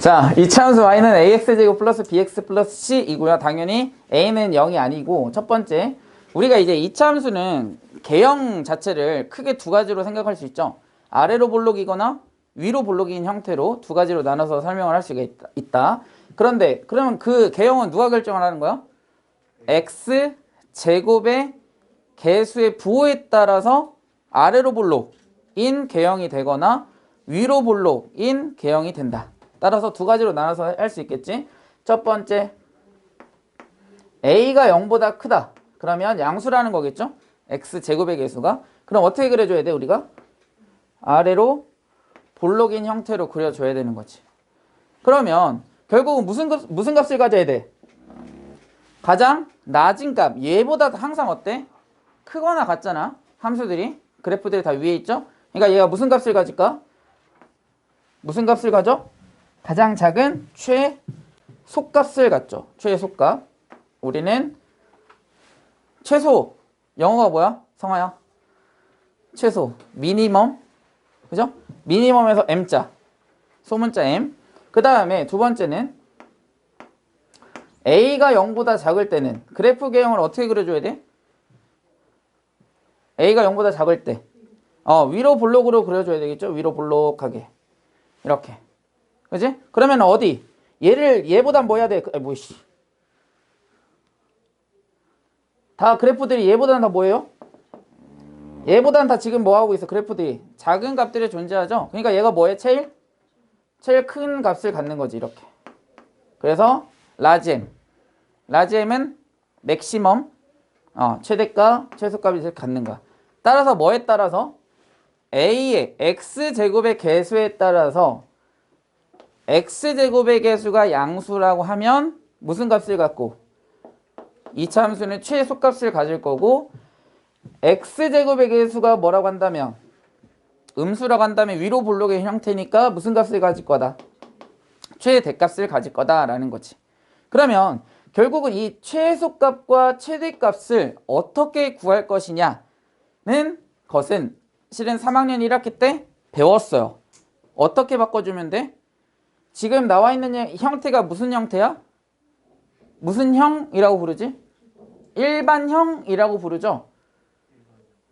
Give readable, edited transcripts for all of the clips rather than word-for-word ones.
자, 이차함수 y는 ax제곱 플러스 bx 플러스 c이고요. 당연히 a는 0이 아니고 첫 번째, 우리가 이제 이차함수는 개형 자체를 크게 두 가지로 생각할 수 있죠. 아래로 볼록이거나 위로 볼록인 형태로 두 가지로 나눠서 설명을 할 수가 있다. 그런데 그러면 그 개형은 누가 결정을 하는 거야? x 제곱의 개수의 부호에 따라서 아래로 볼록인 개형이 되거나 위로 볼록인 개형이 된다. 따라서 두 가지로 나눠서 할 수 있겠지. 첫 번째, a가 0보다 크다. 그러면 양수라는 거겠죠. x제곱의 개수가. 그럼 어떻게 그려줘야 돼 우리가? 아래로 볼록인 형태로 그려줘야 되는 거지. 그러면 결국은 무슨 값을 가져야 돼? 가장 낮은 값. 얘보다 항상 어때? 크거나 같잖아. 함수들이. 그래프들이 다 위에 있죠. 그러니까 얘가 무슨 값을 가질까? 무슨 값을 가져? 가장 작은 최소값을 갖죠. 최소값. 우리는 최소. 영어가 뭐야? 성아야. 최소. 미니멈. 그죠? 미니멈에서 M자. 소문자 M. 그 다음에 두 번째는 A가 0보다 작을 때는 그래프 개형을 어떻게 그려줘야 돼? A가 0보다 작을 때. 위로 볼록으로 그려줘야 되겠죠? 위로 볼록하게. 이렇게. 그지? 그러면 어디? 얘보단 뭐 해야 돼? 다 그래프들이 얘보다는 다 뭐예요? 얘보다는 다 지금 뭐 하고 있어? 그래프들이 작은 값들이 존재하죠? 그러니까 얘가 뭐해? 제일 큰 값을 갖는 거지, 이렇게. 그래서 라지 M. 라지 M은 맥시멈, 최대값, 최소값을 갖는가. 따라서 뭐에 따라서? A의 x제곱의 개수에 따라서 x제곱의 개수가 양수라고 하면 무슨 값을 갖고? 이차함수는 최소값을 가질 거고, x제곱의 개수가 뭐라고 한다면? 음수라고 한다면 위로 볼록의 형태니까 무슨 값을 가질 거다? 최대값을 가질 거다라는 거지. 그러면 결국은 이 최소값과 최대값을 어떻게 구할 것이냐는 것은 실은 3학년 1학기 때 배웠어요. 어떻게 바꿔주면 돼? 지금 나와 있는 형태가 무슨 형태야? 무슨 형이라고 부르지? 일반형이라고 부르죠?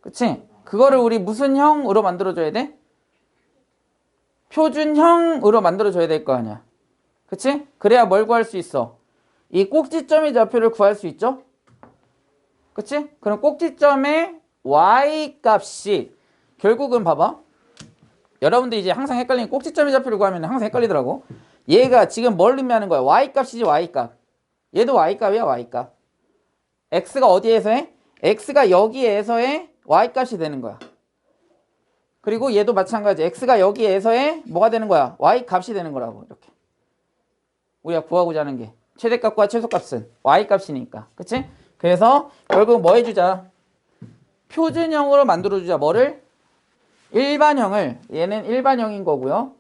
그치? 그거를 우리 무슨 형으로 만들어줘야 돼? 표준형으로 만들어줘야 될 거 아니야. 그치? 그래야 뭘 구할 수 있어? 이 꼭지점의 좌표를 구할 수 있죠? 그치? 그럼 꼭지점의 y값이 결국은 봐봐. 여러분들 이제 항상 헷갈리는 꼭지점의 좌표를 구하면 항상 헷갈리더라고. 얘가 지금 뭘 의미하는 거야? y값이지, y값. 얘도 y값이야, y값. x가 어디에서 해? x가 여기에서의 y값이 되는 거야. 그리고 얘도 마찬가지. x가 여기에서의 뭐가 되는 거야? y값이 되는 거라고. 이렇게. 우리가 구하고자 하는 게 최대값과 최소값은 y값이니까. 그치? 그래서 결국 뭐 해주자? 표준형으로 만들어주자. 뭐를? 일반형을. 얘는 일반형인 거고요.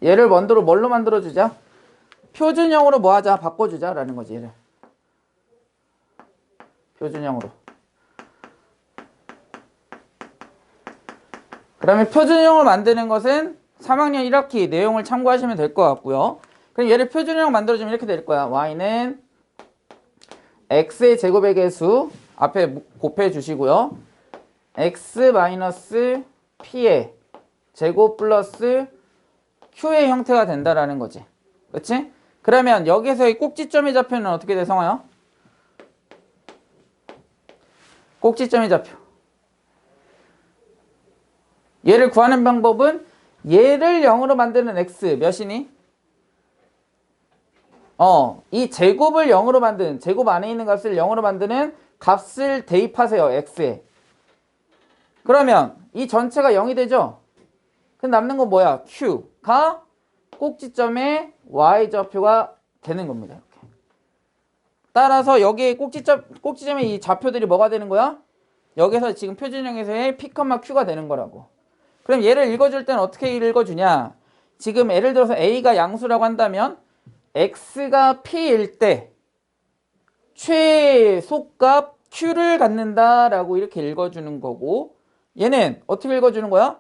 얘를 뭘로 만들어주자? 표준형으로 뭐 하자? 바꿔주자 라는 거지. 얘를 표준형으로. 그러면 표준형을 만드는 것은 3학년 1학기 내용을 참고하시면 될 것 같고요. 그럼 얘를 표준형 만들어주면 이렇게 될 거야. y는 x의 제곱의 개수 앞에 곱해 주시고요. x-p의 제곱 플러스 q의 형태가 된다라는 거지. 그치? 그러면 여기서의 꼭지점의 좌표는 어떻게 돼, 성아요? 꼭지점의 좌표. 얘를 구하는 방법은 얘를 0으로 만드는 x 몇이니? 이 제곱을 0으로 만드는, 제곱 안에 있는 값을 0으로 만드는 값을 대입하세요, x에. 그러면 이 전체가 0이 되죠? 그럼 남는 건 뭐야? q가 꼭지점의 y좌표가 되는 겁니다. 이렇게. 따라서 여기에 꼭지점의 이 좌표들이 뭐가 되는 거야? 여기서 지금 표준형에서의 p, q가 되는 거라고. 그럼 얘를 읽어줄 때는 어떻게 읽어주냐? 지금 예를 들어서 a가 양수라고 한다면 x가 p일 때 최소값 q를 갖는다라고 이렇게 읽어주는 거고, 얘는 어떻게 읽어주는 거야?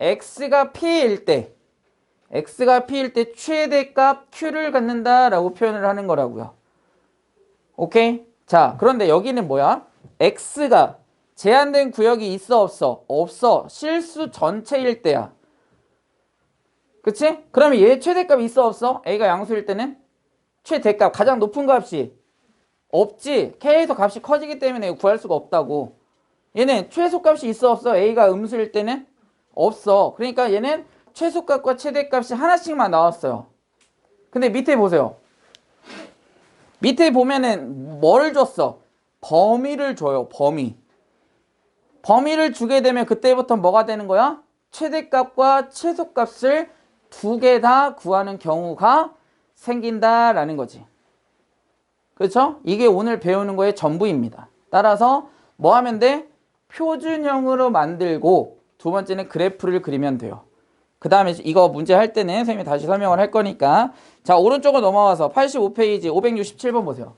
x가 p일 때 최대값 q를 갖는다라고 표현을 하는 거라고요. 오케이? 자, 그런데 여기는 뭐야? x가 제한된 구역이 있어 없어? 없어. 실수 전체일 때야. 그치? 그러면 얘 최대값이 있어 없어? a가 양수일 때는 최대값 가장 높은 값이 없지. k에서 값이 커지기 때문에 구할 수가 없다고. 얘는 최소값이 있어 없어? a가 음수일 때는 없어. 그러니까 얘는 최소값과 최대값이 하나씩만 나왔어요. 근데 밑에 보세요. 밑에 보면은 뭘 줬어? 범위를 줘요. 범위를 주게 되면 그때부터 뭐가 되는 거야? 최대값과 최소값을 두 개 다 구하는 경우가 생긴다라는 거지. 그렇죠? 이게 오늘 배우는 거의 전부입니다. 따라서 뭐 하면 돼? 표준형으로 만들고 두 번째는 그래프를 그리면 돼요. 그 다음에 이거 문제 할 때는 선생님이 다시 설명을 할 거니까. 자, 오른쪽으로 넘어와서 85페이지 567번 보세요.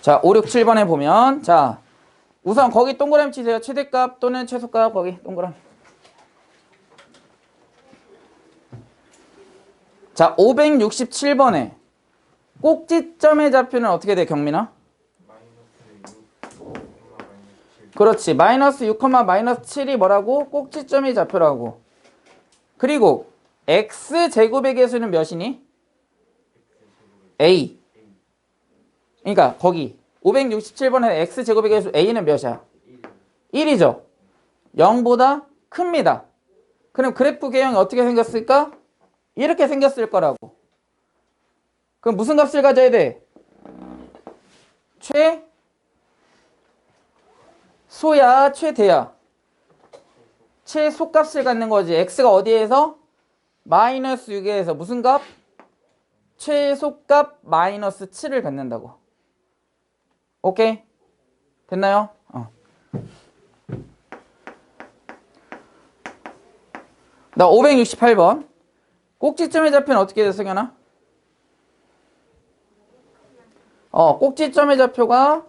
자, 5, 6, 7번에 보면, 자, 우선 거기 동그라미 치세요. 최대값 또는 최소값 거기 동그라미. 자, 567번에 꼭지점의 좌표는 어떻게 돼, 경민아? 그렇지. 마이너스 6, 마이너스 7이 뭐라고? 꼭지점의 좌표라고. 그리고 x제곱의 개수는 몇이니? a. 그러니까 거기 567번에 x제곱의 개수 a는 몇이야? 1이죠. 0보다 큽니다. 그럼 그래프 개형이 어떻게 생겼을까? 이렇게 생겼을 거라고. 그럼 무슨 값을 가져야 돼? 최소야 최대야? 최소값을 갖는 거지. x가 어디에서? 마이너스 6에서 무슨 값? 최소값 마이너스 7을 갖는다고. 오케이? 됐나요? 나 568번. 꼭지점의 좌표는 어떻게 돼, 승현아? 꼭지점의 좌표가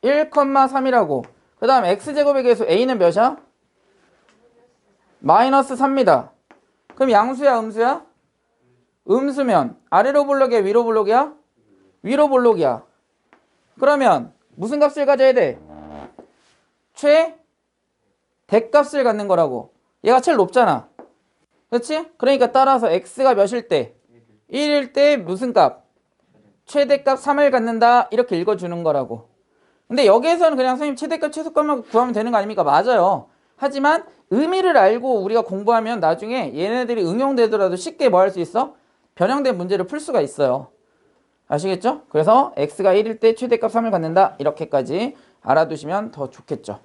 1,3이라고. 그 다음 x제곱의 개수 a는 몇이야? 마이너스 3입니다. 그럼 양수야, 음수야? 음수면 아래로 볼록이야, 위로 볼록이야? 위로 볼록이야. 그러면 무슨 값을 가져야 돼? 최대값을 갖는 거라고. 얘가 제일 높잖아. 그렇지? 그러니까 따라서 x가 몇일 때? 1일 때 무슨 값? 최대값 3을 갖는다. 이렇게 읽어주는 거라고. 근데 여기에서는 그냥 선생님 최대값, 최소값만 구하면 되는 거 아닙니까? 맞아요. 하지만 의미를 알고 우리가 공부하면 나중에 얘네들이 응용되더라도 쉽게 뭐 할 수 있어? 변형된 문제를 풀 수가 있어요. 아시겠죠? 그래서 x가 1일 때 최대값 3을 갖는다. 이렇게까지 알아두시면 더 좋겠죠.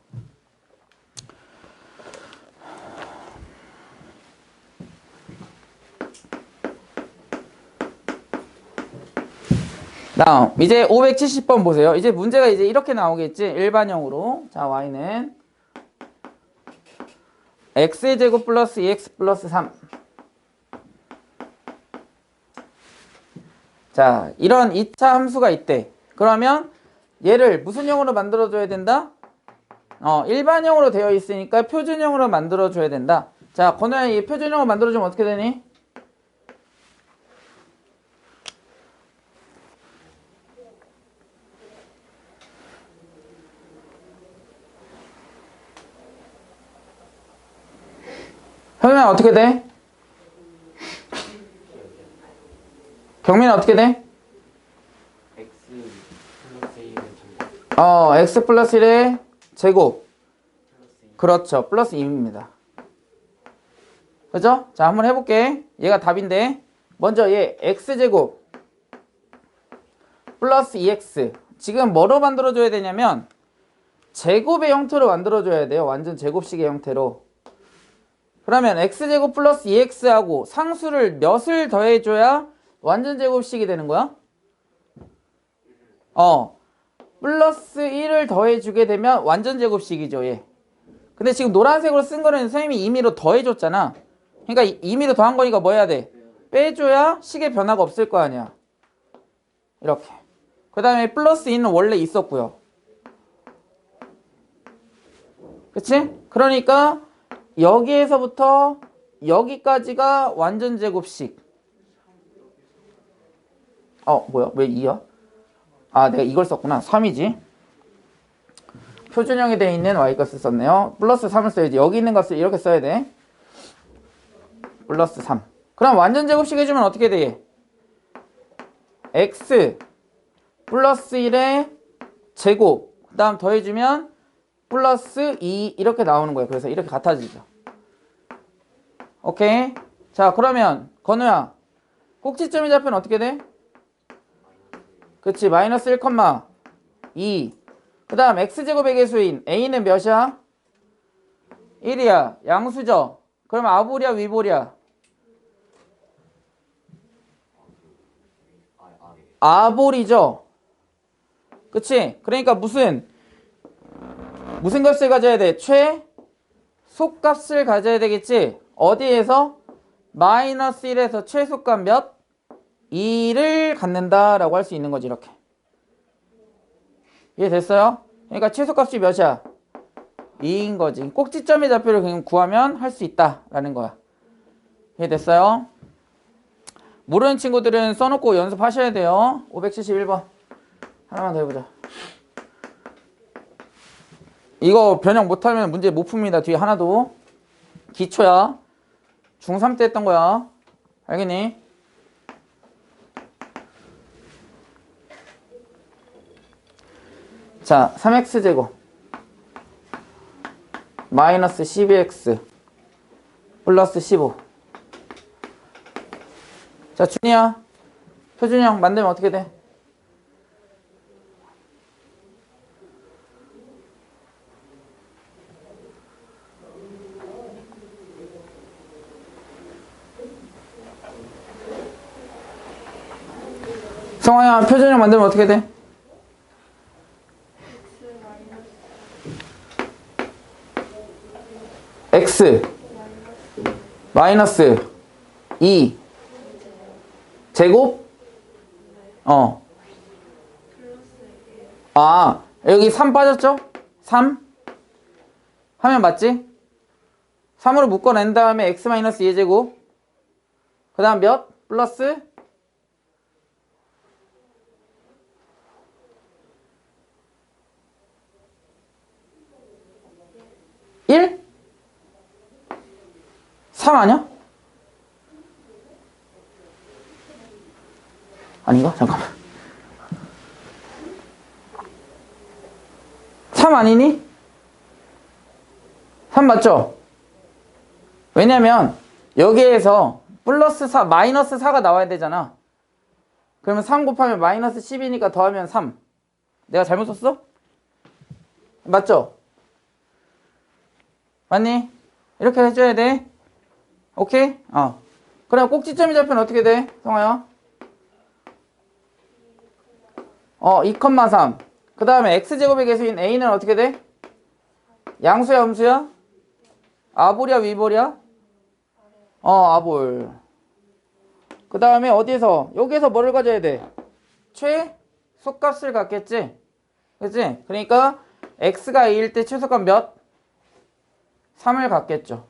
다음 이제 570번 보세요. 이제 문제가 이제 이렇게 나오겠지. 일반형으로. 자, y는 x제곱 플러스 2x 플러스 3. 자, 이런 2차 함수가 있대. 그러면 얘를 무슨 형으로 만들어줘야 된다? 일반형으로 되어 있으니까 표준형으로 만들어줘야 된다. 자, 건우야, 이 표준형으로 만들어주면 어떻게 되니? 현우야, 어떻게 돼? 경민은 어떻게 돼? x 플러스 1의 제곱. 그렇죠. 플러스 2입니다. 그죠? 자, 한번 해볼게. 얘가 답인데 먼저 얘 x제곱 플러스 2x 지금 뭐로 만들어줘야 되냐면 제곱의 형태로 만들어줘야 돼요. 완전 제곱식의 형태로. 그러면 x제곱 플러스 2x하고 상수를 몇을 더해줘야 완전 제곱식이 되는 거야? 플러스 1을 더해주게 되면 완전 제곱식이죠, 얘. 근데 지금 노란색으로 쓴 거는 선생님이 임의로 더해줬잖아. 그러니까 임의로 더한 거니까 뭐 해야 돼? 빼줘야 식의 변화가 없을 거 아니야. 이렇게. 그 다음에 플러스 2는 원래 있었고요. 그치? 그러니까 여기에서부터 여기까지가 완전 제곱식. 뭐야? 왜 2야? 아, 내가 이걸 썼구나. 3이지. 표준형이 되어 있는 y값을 썼네요. 플러스 3을 써야지. 여기 있는 값을 이렇게 써야 돼. 플러스 3. 그럼 완전 제곱식 해주면 어떻게 돼? x 플러스 1의 제곱. 그 다음 더해주면 플러스 2 이렇게 나오는 거예요. 그래서 이렇게 같아지죠. 오케이. 자, 그러면 건우야, 꼭지점이 잡히면 어떻게 돼? 그치, 마이너스 1,2. 그 다음 x제곱의 개수인 a는 몇이야? 1이야. 양수죠. 그럼 아볼이야, 위볼이야? 아볼이죠. 그치? 그러니까 무슨 값을 가져야 돼? 최소값을 가져야 되겠지? 어디에서? 마이너스 1에서 최소값 몇? 2를 갖는다라고 할 수 있는 거지, 이렇게. 이해됐어요? 그러니까 최소값이 몇이야? 2인 거지. 꼭지점의 좌표를 그냥 구하면 할 수 있다라는 거야. 이해됐어요? 모르는 친구들은 써놓고 연습하셔야 돼요. 571번. 하나만 더 해보자. 이거 변형 못하면 문제 못 풉니다. 뒤에 하나도. 기초야. 중3 때 했던 거야. 알겠니? 자, 3x제곱 마이너스 12x 플러스 15. 자, 준이야. 표준형 만들면 어떻게 돼? 성화야, 표준형 만들면 어떻게 돼? x 마이너스 2 제곱? 여기 3 빠졌죠? 3 하면 맞지? 3으로 묶어낸 다음에 x 마이너스 2 제곱. 그 다음 몇? 플러스 1? 3 아니야? 아닌가? 잠깐만. 3 아니니? 3 맞죠? 왜냐면 여기에서 플러스 4, 마이너스 4가 나와야 되잖아. 그러면 3 곱하면 마이너스 10이니까 더하면 3. 내가 잘못 썼어? 맞죠? 맞니? 이렇게 해줘야 돼. 오케이? 그럼 꼭지점이 잡히면 어떻게 돼? 성화야? 2,3. 그 다음에 x제곱의 개수인 a는 어떻게 돼? 양수야, 음수야? 아볼이야, 위볼이야? 아볼. 그 다음에 어디에서? 여기에서 뭐를 가져야 돼? 최소값을 갖겠지? 그치? 그러니까 x가 2일 때 최소값 몇? 3을 갖겠죠.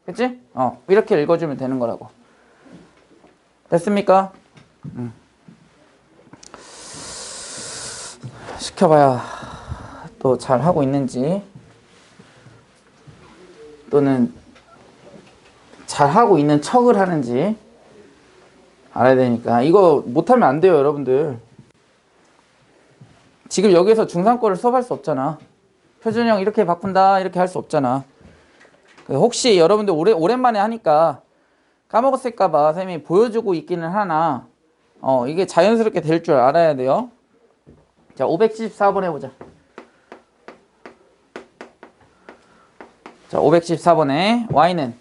그치? 이렇게 읽어주면 되는 거라고. 됐습니까? 시켜봐야 또 잘하고 있는지 또는 잘하고 있는 척을 하는지 알아야 되니까. 이거 못하면 안 돼요, 여러분들. 지금 여기서 중3 거를 수업할 수 없잖아. 표준형 이렇게 바꾼다 이렇게 할 수 없잖아. 혹시 여러분들 오랜만에 하니까 까먹었을까봐 선생님이 보여주고 있기는 하나 이게 자연스럽게 될 줄 알아야 돼요. 자, 514번 해보자. 자, 514번에 y는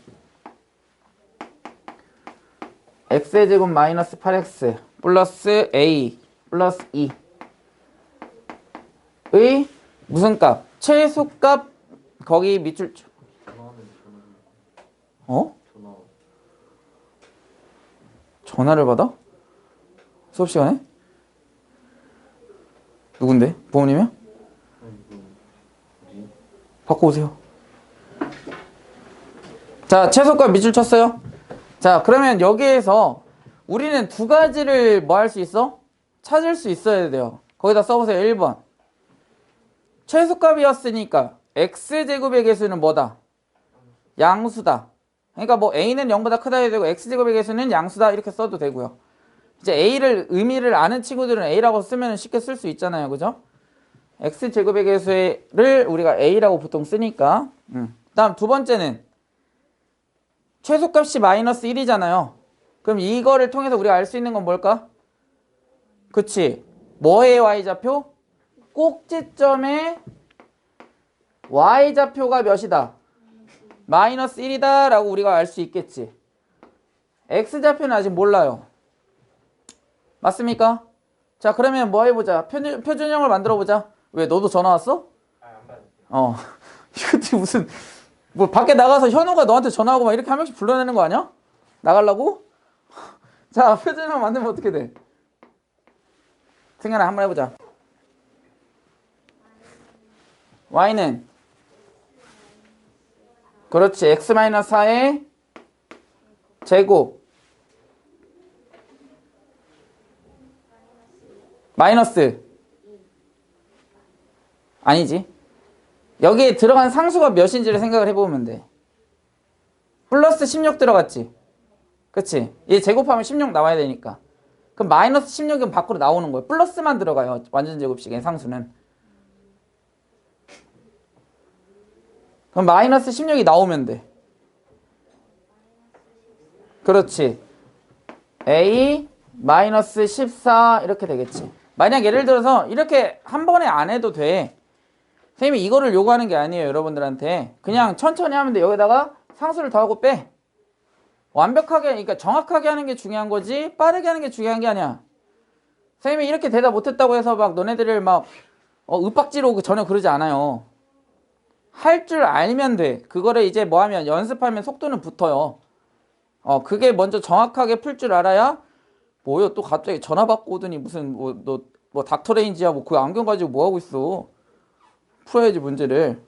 x의 제곱 마이너스 8x 플러스 a 플러스 2의 무슨 값? 최소값 거기 밑줄 전화를 받아? 수업 시간에? 누군데? 부모님이야? 받고 오세요. 자, 최소값 밑줄 쳤어요? 자, 그러면 여기에서 우리는 두 가지를 뭐 할 수 있어? 찾을 수 있어야 돼요. 거기다 써보세요. 1번. 최소값이었으니까 x제곱의 개수는 뭐다? 양수다. 그러니까 뭐 a는 0보다 크다 해도 되고 x제곱의 개수는 양수다 이렇게 써도 되고요. 이제 a를 의미를 아는 친구들은 a라고 쓰면 쉽게 쓸 수 있잖아요. 그죠? x제곱의 개수를 우리가 a라고 보통 쓰니까. 다음 두 번째는 최소값이 마이너스 1이잖아요. 그럼 이거를 통해서 우리가 알 수 있는 건 뭘까? 그치. 뭐의 y좌표? 꼭지점의 y좌표가 몇이다? 마이너스 1이다 라고 우리가 알 수 있겠지. x좌표는 아직 몰라요. 맞습니까? 자, 그러면 뭐 해보자. 표준형을 만들어보자. 왜, 너도 전화 왔어? 이것도 무슨 뭐 밖에 나가서 현우가 너한테 전화하고 막 이렇게 한 명씩 불러내는 거 아니야? 나가려고? 자, 표준형 만들면 어떻게 돼? 승현아 한번 해보자. y는 그렇지 x-4의 제곱 마이너스 아니지. 여기에 들어간 상수가 몇인지를 생각을 해보면 돼. 플러스 16 들어갔지. 그치? 얘 제곱하면 16 나와야 되니까. 그럼 마이너스 16은 밖으로 나오는 거예요. 플러스만 들어가요. 완전 제곱식의 상수는. 그럼 마이너스 16이 나오면 돼. 그렇지. a 마이너스 14 이렇게 되겠지. 만약 예를 들어서 이렇게 한 번에 안 해도 돼. 선생님이 이거를 요구하는 게 아니에요. 여러분들한테. 그냥 천천히 하면 돼. 여기다가 상수를 더하고 빼. 완벽하게, 그러니까 정확하게 하는 게 중요한 거지 빠르게 하는 게 중요한 게 아니야. 선생님이 이렇게 대답 못했다고 해서 막 너네들을 막 윽박지로 전혀 그러지 않아요. 할 줄 알면 돼. 그거를 이제 뭐 하면 연습하면 속도는 붙어요. 그게 먼저 정확하게 풀 줄 알아야 뭐요? 또 갑자기 전화 받고 오더니 무슨 너 닥터레인지야 뭐 그 안경 가지고 뭐 하고 있어. 풀어야지 문제를.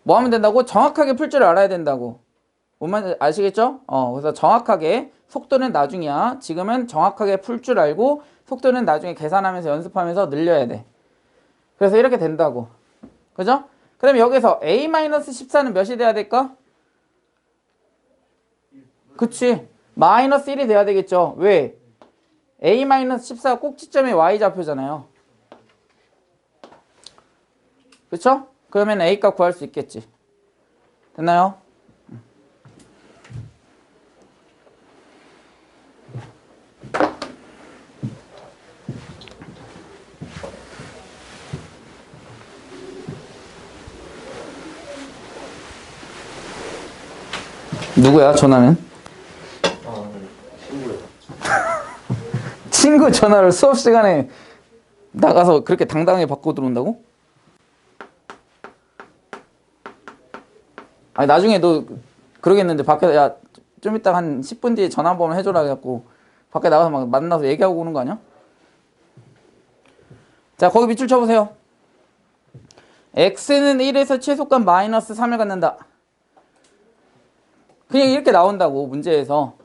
뭐 하면 된다고? 정확하게 풀 줄 알아야 된다고. 뭔 말인지 아시겠죠? 그래서 정확하게 속도는 나중이야. 지금은 정확하게 풀 줄 알고 속도는 나중에 계산하면서 연습하면서 늘려야 돼. 그래서 이렇게 된다고. 그죠? 그럼 여기서 a-14는 몇이 돼야 될까? 그치. 마이너스 1이 돼야 되겠죠. 왜? a-14가 꼭지점의 y좌표잖아요. 그쵸? 그러면 a값 구할 수 있겠지. 됐나요? 누구야 전화는? 친구요. 친구 전화를 수업 시간에 나가서 그렇게 당당하게 받고 들어온다고? 아니 나중에 너 그러겠는데 밖에서 야 좀 이따 한 10분 뒤에 전화 한번 해줘라 해갖고 밖에 나가서 막 만나서 얘기하고 오는 거 아니야? 자 거기 밑줄 쳐보세요. x는 1에서 최소값 마이너스 3을 갖는다. 그냥 이렇게 나온다고 문제에서.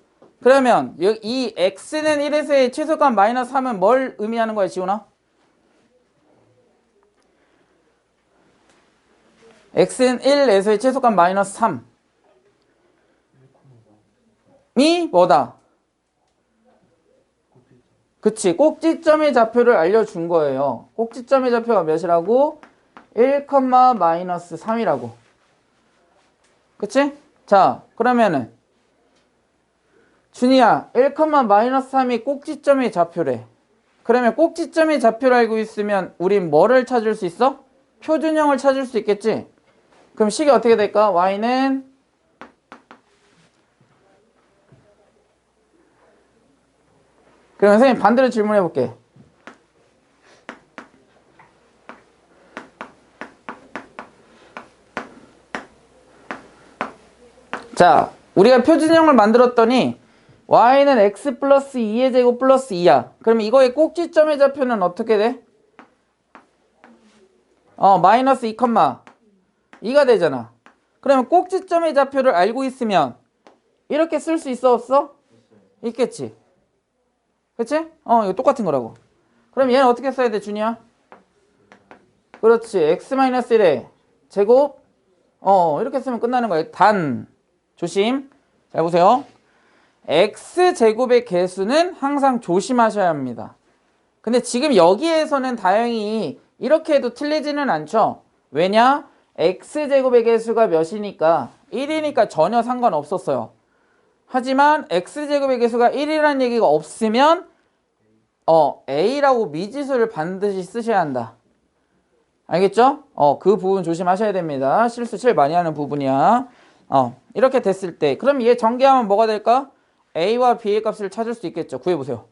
그러면 이 x는 1에서의 최소값 마이너스 3은 뭘 의미하는 거야 지훈아? x는 1에서의 최소값 마이너스 3이 뭐다? 그치 꼭지점의 좌표를 알려준 거예요. 꼭지점의 좌표가 몇이라고? 1, 마이너스 3이라고. 그치? 자 그러면은 준이야 1, 마이너스 3이 꼭지점의 좌표래. 그러면 꼭지점의 좌표를 알고 있으면 우린 뭐를 찾을 수 있어? 표준형을 찾을 수 있겠지? 그럼 식이 어떻게 될까? y는 그럼 선생님 반대로 질문해 볼게. 자 우리가 표준형을 만들었더니 y는 x 플러스 2의 제곱 플러스 2야. 그럼 이거의 꼭지점의 좌표는 어떻게 돼? 마이너스 2, 2가 되잖아. 그러면 꼭지점의 좌표를 알고 있으면 이렇게 쓸 수 있어 없어? 있겠지. 그치? 이거 똑같은 거라고. 그럼 얘는 어떻게 써야 돼, 준이야? 그렇지. x-1의 제곱. 이렇게 쓰면 끝나는 거예요. 단. 조심. 잘 보세요. x제곱의 개수는 항상 조심하셔야 합니다. 근데 지금 여기에서는 다행히 이렇게 해도 틀리지는 않죠. 왜냐? x제곱의 개수가 몇이니까 1이니까 전혀 상관없었어요. 하지만 x제곱의 개수가 1이라는 얘기가 없으면 a라고 미지수를 반드시 쓰셔야 한다. 알겠죠? 그 부분 조심하셔야 됩니다. 실수 제일 많이 하는 부분이야. 이렇게 됐을 때 그럼 얘 전개하면 뭐가 될까? a와 b의 값을 찾을 수 있겠죠. 구해보세요.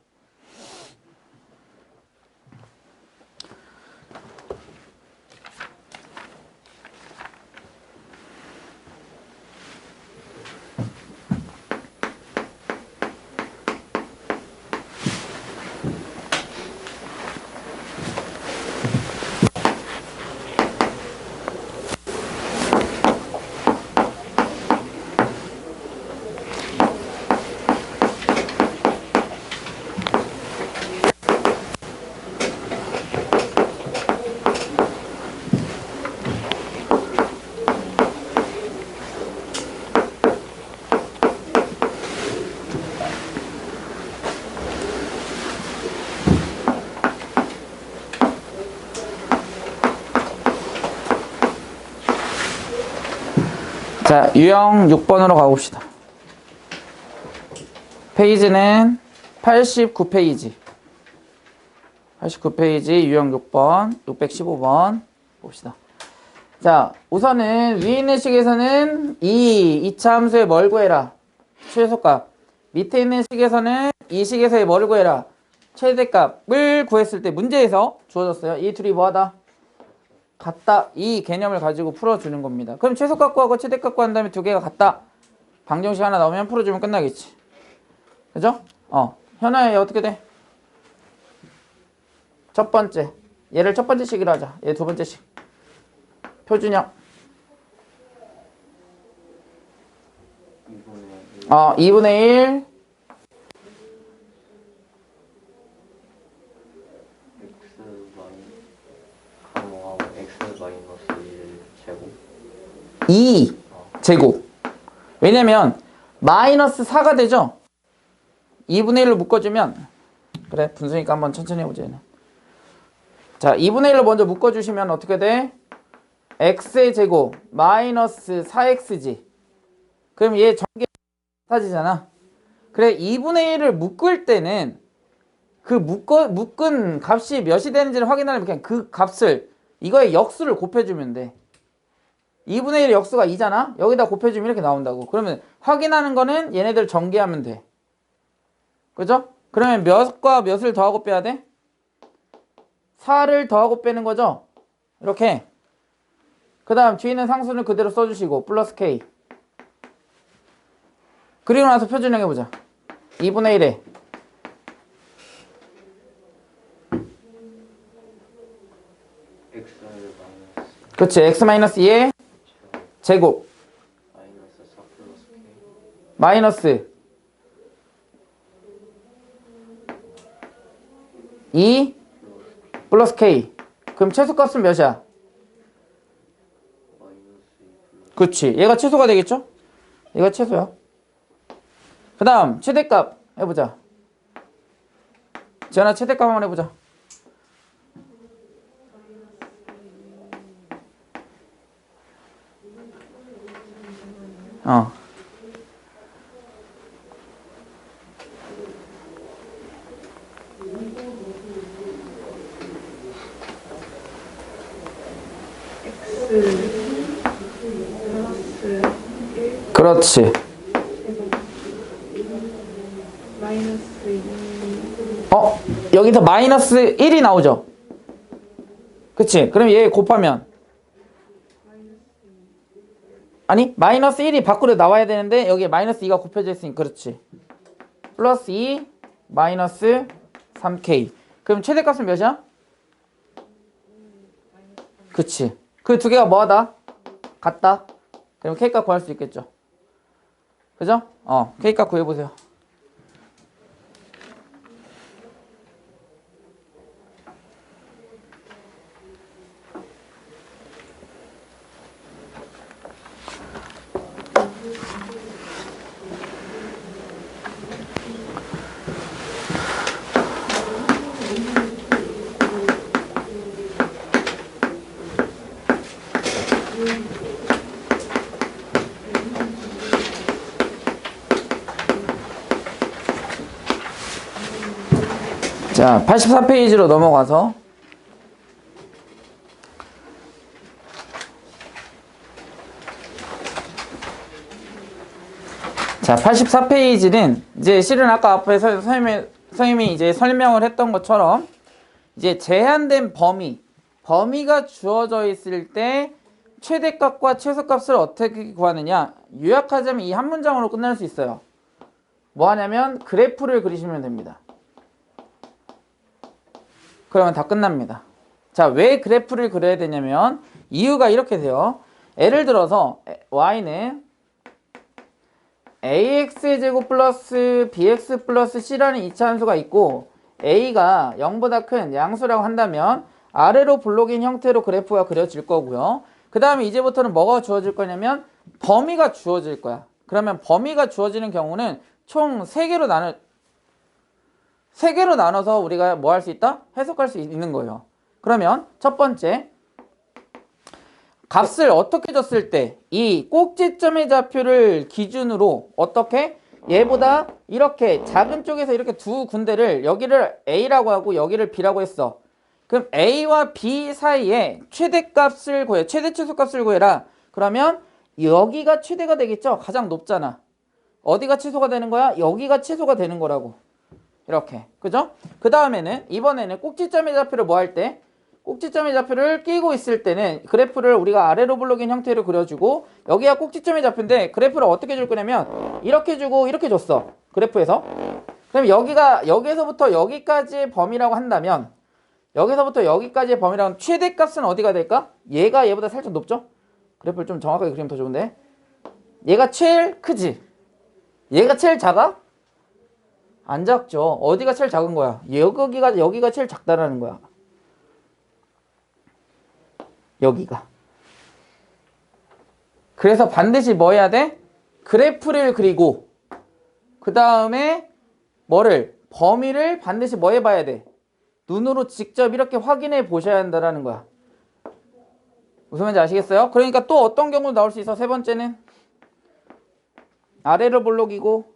자, 유형 6번으로 가봅시다. 페이지는 89페이지. 89페이지 유형 6번, 615번 봅시다. 자, 우선은 위에 있는 식에서는 이 참수의 뭘 구해라? 최소값. 밑에 있는 식에서는 이 식에서의 뭘 구해라? 최대값을 구했을 때 문제에서 주어졌어요. 이 둘이 뭐하다? 같다. 이 개념을 가지고 풀어주는 겁니다. 그럼 최소값 구하고 최대값 구한 다음에 두 개가 같다. 방정식 하나 나오면 풀어주면 끝나겠지. 그죠? 현아야 어떻게 돼? 첫 번째. 얘를 첫 번째 식으로 하자. 얘 두 번째 식. 표준형. 2분의 1. x-1 제곱. 2 제곱. 왜냐면 마이너스 4가 되죠? 2분의 1로 묶어주면 그래 분수니까 한번 천천히 해보자. 얘는. 자 2분의 1로 먼저 묶어주시면 어떻게 돼? x의 제곱 마이너스 4x지. 그럼 얘 전개 사지잖아. 그래 2분의 1을 묶을 때는 그 묶은 값이 몇이 되는지를 확인하려면 그냥 그 값을 이거의 역수를 곱해주면 돼. 2분의 1의 역수가 2잖아. 여기다 곱해주면 이렇게 나온다고. 그러면 확인하는 거는 얘네들 전개하면 돼. 그죠? 그러면 몇과 몇을 더하고 빼야 돼? 4를 더하고 빼는 거죠? 이렇게. 그 다음 뒤에 있는 상수는 그대로 써주시고 플러스 k. 그리고 나서 표준형 해보자. 2분의 1에 그렇지. x-2의 제곱 마이너스 2 플러스 k. 그럼 최소값은 몇이야? 그렇지. 얘가 최소가 되겠죠? 얘가 최소야. 그 다음 최대값 해보자. 지연아 최대값 한번 해보자. 그렇지. 여기서 마이너스 1이 나오죠? 그치? 그럼 얘 곱하면 아니 마이너스 1이 밖으로 나와야 되는데 여기에 마이너스 2가 곱해져 있으니 그렇지. 플러스 2 마이너스 3k. 그럼 최대값은 몇이야? 그치. 그 두 개가 뭐하다? 같다. 그럼 K값 구할 수 있겠죠. 그죠? K값 구해보세요. 자, 84페이지로 넘어가서 자, 84페이지는 이제 실은 아까 앞에서 선생님이 이제 설명을 했던 것처럼 이제 제한된 범위가 주어져 있을 때 최대값과 최소값을 어떻게 구하느냐, 요약하자면 이 한 문장으로 끝날 수 있어요. 뭐 하냐면 그래프를 그리시면 됩니다. 그러면 다 끝납니다. 자, 왜 그래프를 그려야 되냐면 이유가 이렇게 돼요. 예를 들어서 y는 ax제곱 플러스 bx 플러스 c라는 이차함수가 있고 a가 0보다 큰 양수라고 한다면 아래로 블록인 형태로 그래프가 그려질 거고요. 그 다음에 이제부터는 뭐가 주어질 거냐면 범위가 주어질 거야. 그러면 범위가 주어지는 경우는 총 3개로 나눠서 우리가 뭐 할 수 있다? 해석할 수 있는 거예요. 그러면 첫 번째, 값을 어떻게 줬을 때 이 꼭지점의 좌표를 기준으로 어떻게? 얘보다 이렇게 작은 쪽에서 이렇게 두 군데를 여기를 A라고 하고 여기를 B라고 했어. 그럼 A와 B 사이에 최대값을 구해. 최대 최소값을 구해라. 그러면 여기가 최대가 되겠죠? 가장 높잖아. 어디가 최소가 되는 거야? 여기가 최소가 되는 거라고. 이렇게. 그죠? 그 다음에는 이번에는 꼭지점의 좌표를 뭐 할 때? 꼭지점의 좌표를 끼고 있을 때는 그래프를 우리가 아래로 블록인 형태로 그려주고 여기가 꼭지점의 좌표인데 그래프를 어떻게 줄 거냐면 이렇게 주고 이렇게 줬어. 그래프에서. 그럼 여기서부터 여기까지의 범위라고 한다면 여기서부터 여기까지의 범위라면 최대값은 어디가 될까? 얘가 얘보다 살짝 높죠? 그래프를 좀 정확하게 그리면 더 좋은데 얘가 제일 크지? 얘가 제일 작아? 안 작죠. 어디가 제일 작은 거야? 여기가 제일 작다라는 거야. 여기가. 그래서 반드시 뭐 해야 돼? 그래프를 그리고 그 다음에 범위를 반드시 뭐 해봐야 돼? 눈으로 직접 이렇게 확인해 보셔야 한다라는 거야. 무슨 말인지 아시겠어요? 그러니까 또 어떤 경우 나올 수 있어? 세 번째는 아래로 블록이고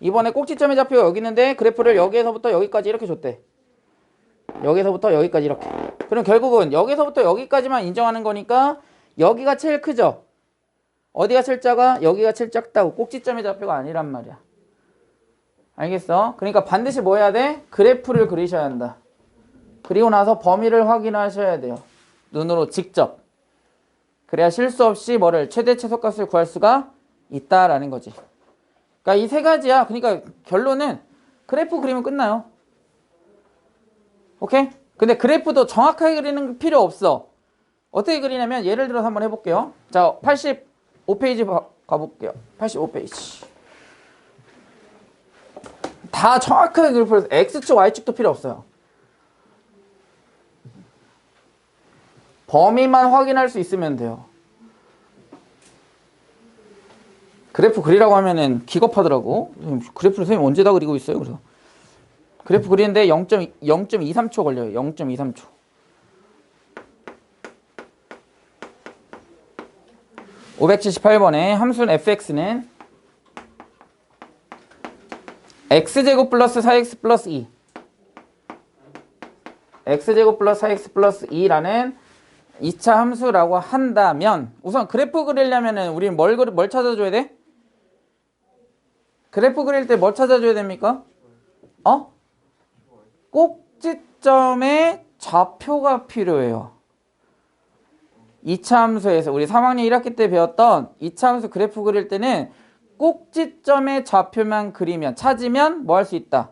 이번에 꼭지점의 좌표가 여기 있는데 그래프를 여기에서부터 여기까지 이렇게 줬대. 여기서부터 여기까지 이렇게. 그럼 결국은 여기서부터 여기까지만 인정하는 거니까 여기가 제일 크죠? 어디가 제일 작아? 여기가 제일 작다고. 꼭지점의 좌표가 아니란 말이야. 알겠어? 그러니까 반드시 뭐 해야 돼? 그래프를 그리셔야 한다. 그리고 나서 범위를 확인하셔야 돼요. 눈으로 직접. 그래야 실수 없이 최대 최소값을 구할 수가 있다라는 거지. 그러니까 이 세 가지야. 그러니까 결론은 그래프 그리면 끝나요. 오케이? 근데 그래프도 정확하게 그리는 필요 없어. 어떻게 그리냐면 예를 들어서 한번 해볼게요. 자, 85페이지 가볼게요. 85페이지. 다 정확하게 그래프를 X축, Y축도 필요 없어요. 범위만 확인할 수 있으면 돼요. 그래프 그리라고 하면은 기겁하더라고. 그래프를 선생님 언제 다 그리고 있어요? 그래서 그래프 그리는데 0.23초 걸려요. 0.23초. (578번에) 함수는 fx는 x제곱 플러스 4x 플러스 2 x제곱 플러스 4x 플러스 2라는 2차 함수라고 한다면 우선 그래프 그리려면은 우리는 뭘 찾아줘야 돼? 그래프 그릴 때 뭘 찾아줘야 됩니까? 꼭지점의 좌표가 필요해요. 2차 함수에서 우리 3학년 1학기 때 배웠던 2차 함수 그래프 그릴 때는 꼭지점의 좌표만 찾으면 뭐 할 수 있다?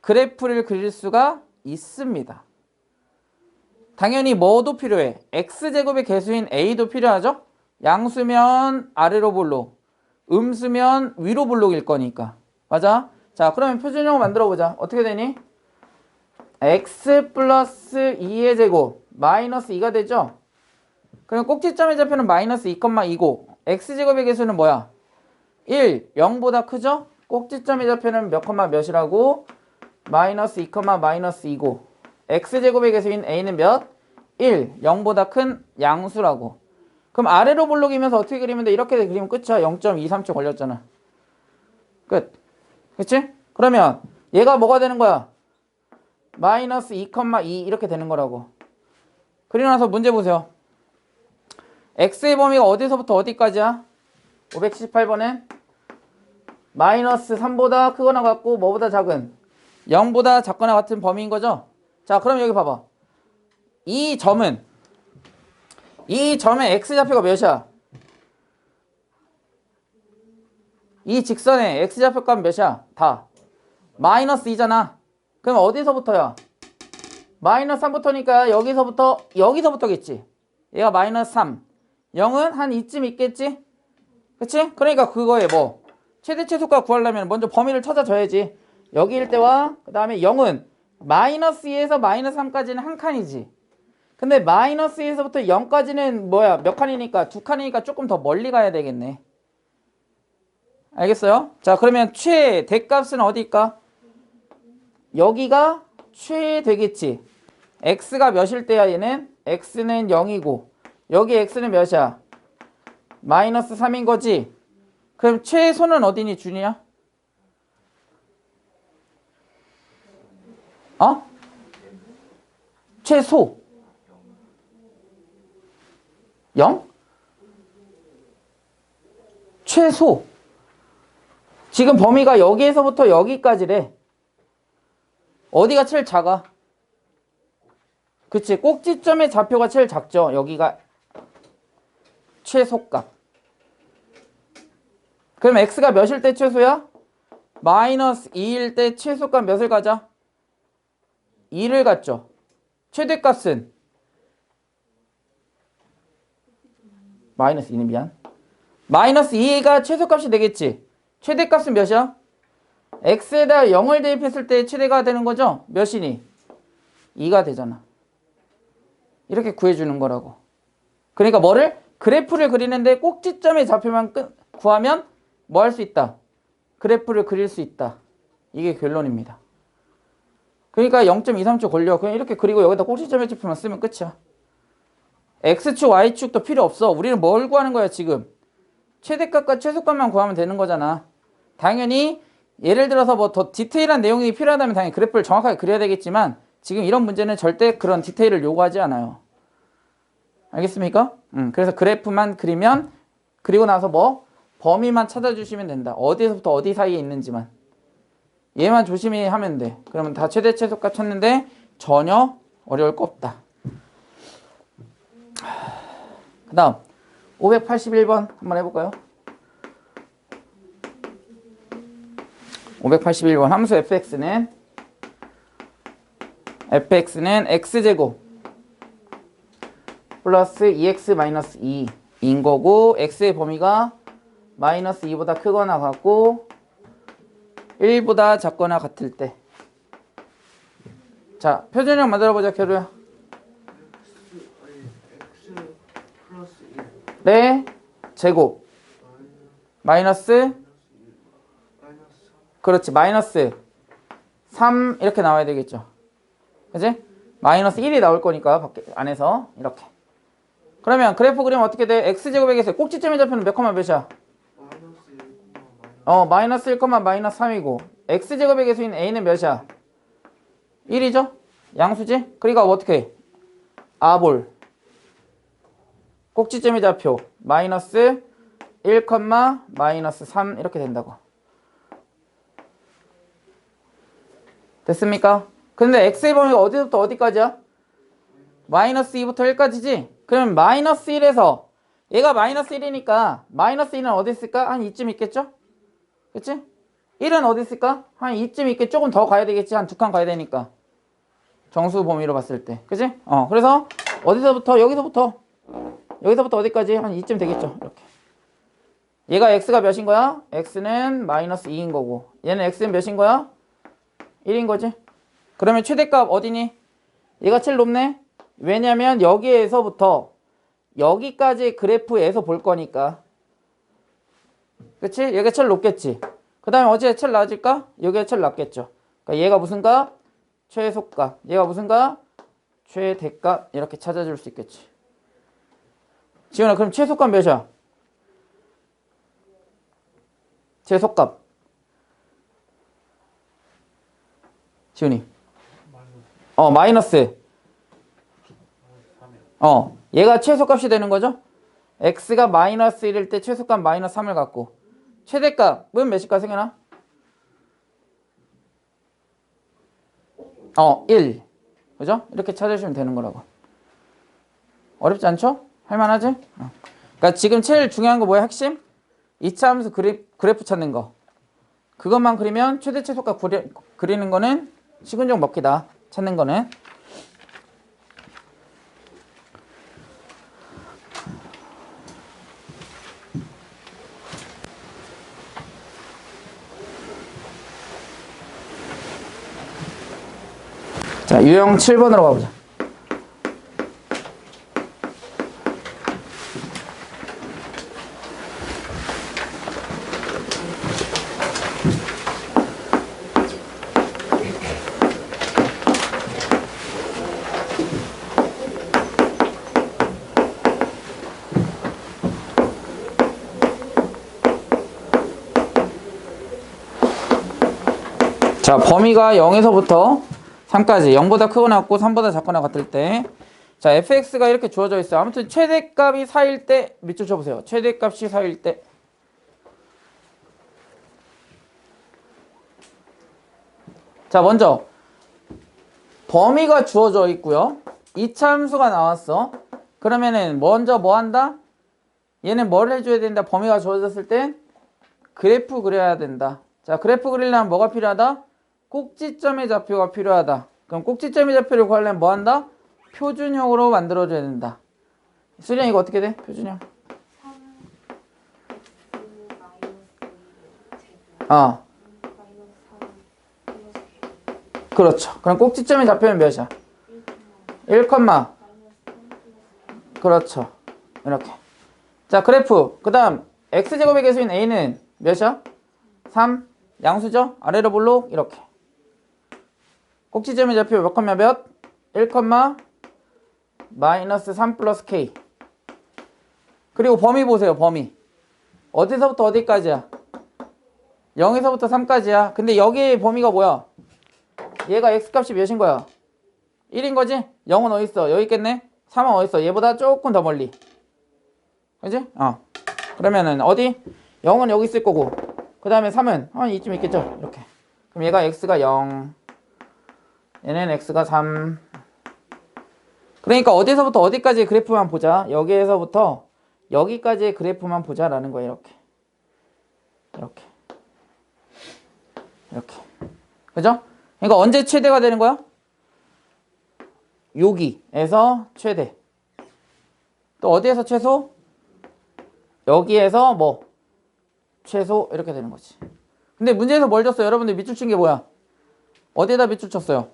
그래프를 그릴 수가 있습니다. 당연히 뭐도 필요해? x제곱의 개수인 a도 필요하죠? 양수면 아래로 볼록, 음수면 위로 볼록일 거니까. 맞아? 자, 그러면 표준형을 만들어 보자. 어떻게 되니? x 플러스 2의 제곱 마이너스 2가 되죠? 그럼 꼭지점의 좌표는 마이너스 2,2고 x제곱의 개수는 뭐야? 1, 0보다 크죠? 꼭지점의 좌표는 몇 컴마 몇이라고? 마이너스 2, 마이너스 2고 x제곱의 개수인 a는 몇? 1, 0보다 큰 양수라고. 그럼 아래로 볼록이면서 어떻게 그리면 돼? 이렇게 그리면 끝이야. 0.23초 걸렸잖아. 끝. 그치? 그러면 얘가 뭐가 되는 거야? 마이너스 2,2 이렇게 되는 거라고. 그리고 나서 문제 보세요. x의 범위가 어디서부터 어디까지야? 578번엔 마이너스 3보다 크거나 같고 뭐보다 작은? 0보다 작거나 같은 범위인 거죠? 자, 그럼 여기 봐봐. 이 점의 x좌표가 몇이야? 이 직선의 x좌표값 몇이야? 다 마이너스 2잖아. 그럼 어디서부터야? 마이너스 3부터니까 여기서부터겠지. 얘가 마이너스 3. 0은 한 이쯤 있겠지? 그치? 그러니까 그거에 뭐 최대 최소값 구하려면 먼저 범위를 찾아줘야지. 여기일 때와 그 다음에 0은 마이너스 2에서 마이너스 3까지는 한 칸이지. 근데 마이너스 2에서부터 0까지는 뭐야? 몇 칸이니까? 두 칸이니까 조금 더 멀리 가야 되겠네. 알겠어요? 자, 그러면 최대값은 어디일까? 여기가 최되겠지. x가 몇일 때야 얘는? x는 0이고 여기 x는 몇이야? 마이너스 3인 거지. 그럼 최소는 어디니 준이야? 어? 최소 0? 최소 지금 범위가 여기에서부터 여기까지래. 어디가 제일 작아? 그치, 꼭지점의 좌표가 제일 작죠. 여기가 최소값. 그럼 x가 몇일 때 최소야? 마이너스 2일 때 최소값 몇을 가져? 2를 갖죠. 최대값은? 마이너스 2는 미안. 마이너스 2가 최소값이 되겠지. 최대값은 몇이야? x에다 0을 대입했을 때 최대가 되는 거죠? 몇이니? 2가 되잖아. 이렇게 구해주는 거라고. 그러니까 뭐를? 그래프를 그리는데 꼭지점의 좌표만 구하면 뭐 할 수 있다? 그래프를 그릴 수 있다. 이게 결론입니다. 그러니까 0.23초 걸려. 그냥 이렇게 그리고 여기다 꼭지점의 좌표만 쓰면 끝이야. x축, y축도 필요 없어. 우리는 뭘 구하는 거야 지금? 최대값과 최소값만 구하면 되는 거잖아. 당연히 예를 들어서 뭐 더 디테일한 내용이 필요하다면 당연히 그래프를 정확하게 그려야 되겠지만 지금 이런 문제는 절대 그런 디테일을 요구하지 않아요. 알겠습니까? 그래서 그래프만 그리면 그리고 나서 뭐 범위만 찾아주시면 된다. 어디서부터 어디 사이에 있는지만 얘만 조심히 하면 돼. 그러면 다 최대 최소값 찾는데 전혀 어려울 거 없다. 그 다음 581번 한번 해볼까요? 581번 함수 fx는 x제곱 플러스 2x 마이너스 2인 거고 x의 범위가 마이너스 2보다 크거나 같고 1보다 작거나 같을 때. 자, 표준형 만들어보자, 겨루야. 네, 제곱 마이너스 그렇지, 마이너스 3 이렇게 나와야 되겠죠. 그치? 마이너스 1이 나올 거니까 밖에 안에서 이렇게. 그러면 그래프 그리면 어떻게 돼? x제곱에 계세요. 꼭지점의 좌표는 몇 컴마 몇이야? 마이너스 1, 마이너스 3이고 x제곱의 개수인 a는 몇이야? 1이죠? 양수지? 그러니까 어떻게 해? 아볼 꼭지점의 좌표 마이너스 1, 마이너스 3 이렇게 된다고. 됐습니까? 근데 x의 범위가 어디서부터 어디까지야? 마이너스 2부터 1까지지? 그럼 마이너스 1에서 얘가 마이너스 1이니까 마이너스 2는 어디 있을까? 한 이쯤 있겠죠? 그치? 1은 어디 있을까? 한 이쯤 있게 조금 더 가야 되겠지? 한 두 칸 가야 되니까 정수 범위로 봤을 때. 그치? 그래서 어디서부터? 여기서부터 여기서부터 어디까지? 한 2쯤 되겠죠. 이렇게. 얘가 x가 몇인 거야? x는 마이너스 2인 거고 얘는 x는 몇인 거야? 1인 거지. 그러면 최대값 어디니? 얘가 제일 높네. 왜냐면 여기에서부터 여기까지 그래프에서 볼 거니까. 그치? 얘가 제일 높겠지. 그 다음에 어디가 제일 낮을까? 여기가 제일 낮겠죠. 그러니까 얘가 무슨 값? 최소값. 얘가 무슨 값? 최대값. 이렇게 찾아줄 수 있겠지. 지훈아, 그럼 최소값 몇이야? 최소값. 지훈이. 마이너스. 얘가 최소값이 되는 거죠? x가 마이너스 1일 때 최소값 마이너스 3을 갖고 최대값은 몇일까 생겨나? 1. 그죠? 이렇게 찾으시면 되는 거라고. 어렵지 않죠? 할만하지? 그러니까 지금 제일 중요한 거 뭐야? 핵심? 이차함수 그래프 찾는 거. 그것만 그리면 최대 최소값 그리는 거는 시군종 먹기다. 찾는 거는. 자, 유형 7번으로 가보자. 자, 범위가 0에서부터 3까지 0보다 크거나 같고 3보다 작거나 같을 때, 자, fx가 이렇게 주어져 있어요. 아무튼 최대값이 4일 때 밑줄 쳐보세요. 최대값이 4일 때. 자, 먼저 범위가 주어져 있고요. 이차함수가 나왔어. 그러면은 먼저 뭐 한다? 얘는 뭘 해줘야 된다? 범위가 주어졌을 땐 그래프 그려야 된다. 자, 그래프 그리려면 뭐가 필요하다? 꼭지점의 좌표가 필요하다. 그럼 꼭지점의 좌표를 구하려면 뭐 한다? 표준형으로 만들어줘야 된다. 수령 이거 어떻게 돼? 표준형. 그렇죠. 그럼 꼭지점의 좌표는 몇이야? 1, 그렇죠. 이렇게. 자, 그래프. 그 다음 x제곱의 개수인 a는 몇이야? 3. 양수죠? 아래로 볼록 이렇게. 꼭지점의 좌표 몇 컴마 몇? 1, 마이너스 3 플러스 k. 그리고 범위 보세요. 범위. 어디서부터 어디까지야? 0에서부터 3까지야. 근데 여기의 범위가 뭐야? 얘가 x값이 몇인 거야? 1인 거지? 0은 어디 있어? 여기 있겠네? 3은 어디 있어? 얘보다 조금 더 멀리. 그지? 그러면은 어디? 0은 여기 있을 거고, 그 다음에 3은 한 이쯤 있겠죠? 이렇게. 그럼 얘가 x가 0, 얘는 x가 3. 그러니까 어디서부터 어디까지의 그래프만 보자. 여기에서부터 여기까지의 그래프만 보자라는 거야. 이렇게. 이렇게. 이렇게. 그죠? 그러니까 언제 최대가 되는 거야? 여기에서 최대. 또 어디에서 최소? 여기에서 뭐? 최소 이렇게 되는 거지. 근데 문제에서 뭘 줬어요? 여러분들 밑줄 친 게 뭐야? 어디에다 밑줄 쳤어요?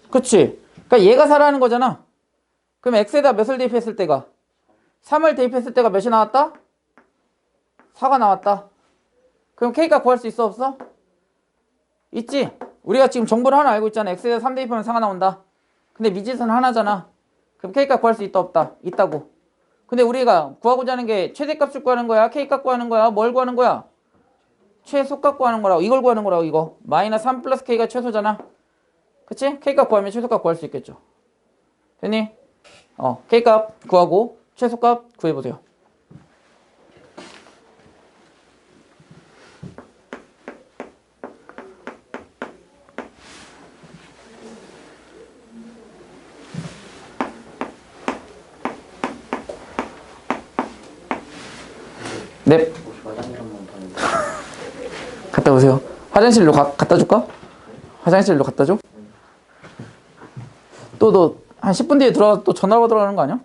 그치? 그러니까 얘가 4라는 거잖아. 그럼 x에다 몇을 대입했을 때가? 3을 대입했을 때가 몇이 나왔다? 4가 나왔다. 그럼 k값 구할 수 있어 없어? 있지? 우리가 지금 정보를 하나 알고 있잖아. x에다 3 대입하면 4가 나온다. 근데 미지수는 하나잖아. 그럼 k값 구할 수 있다 없다? 있다고. 근데 우리가 구하고자 하는 게 최대값을 구하는 거야? k값 구하는 거야? 뭘 구하는 거야? 최소값 구하는 거라고. 이걸 구하는 거라고. 이거 마이너스 3 플러스 k가 최소잖아. 그치? k값 구하면 최소값 구할 수 있겠죠. 됐니? k값 구하고 최소값 구해보세요. 네. 갔다 오세요. 화장실로 갖다 줄까? 화장실로 갖다 줘? 또 너 한 10분 뒤에 들어가서 또 전화 받으러 가는 거 아니야?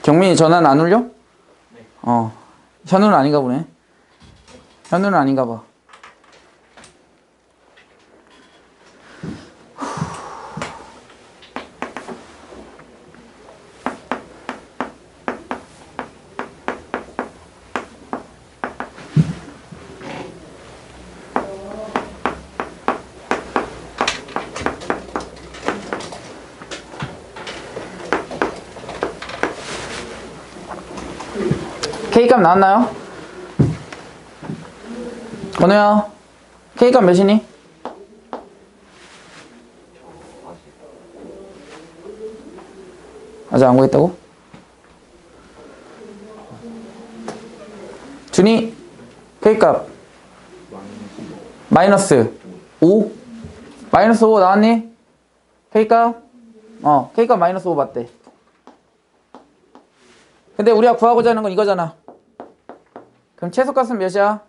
경민이 전화는 안 울려? 네. 현우는 아닌가 보네. 현우는 아닌가 봐. K값 나왔나요? 건우야, K값 몇이니? 아직 안 구했다고? 준이, K값 마이너스 5? 마이너스 5 나왔니? K값? K값 마이너스 5 맞대. 근데 우리가 구하고자 하는 건 이거잖아. 그럼 최소값은 몇이야?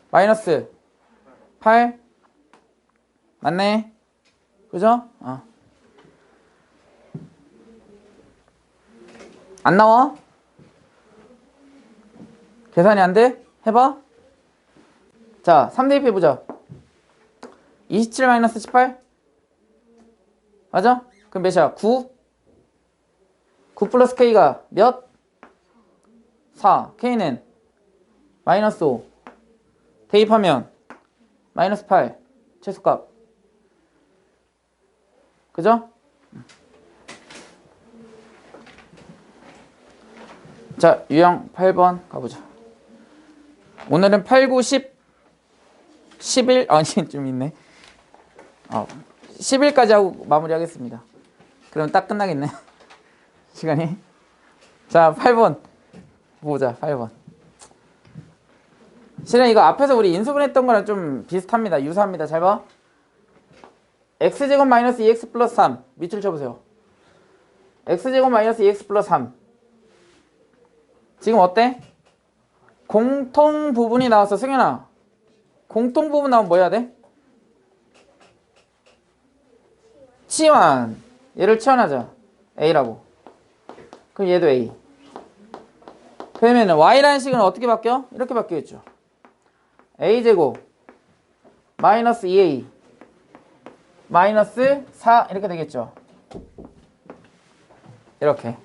마이너스 8? 맞네? 그죠? 안 나와? 계산이 안 돼? 해봐. 자, 3 대입해보자. 27 마이너스 18? 맞아? 그럼 몇이야? 9? 9 플러스 K가 몇? 4. K는 마이너스 5. 대입하면 마이너스 8. 최소값. 그죠? 자, 유형 8번 가보자. 오늘은 8, 9, 10, 11, 아니 좀 있네. 10일까지 하고 마무리하겠습니다. 그럼 딱 끝나겠네. 시간이. 자, 8번 보자. 8번. 실은 이거 앞에서 우리 인수분했던 거랑 좀 비슷합니다. 유사합니다. 잘 봐. x제곱 마이너스 2x 플러스 3 밑줄 쳐보세요. x제곱 마이너스 2x 플러스 3 지금 어때? 공통 부분이 나왔어. 승현아, 공통 부분 나오면 뭐 해야 돼? 치환. 얘를 치환하자. a라고. 그럼 얘도 a. 그러면 y라는 식은 어떻게 바뀌어? 이렇게 바뀌겠죠. a제곱 마이너스 2a 마이너스 4 이렇게 되겠죠. 이렇게.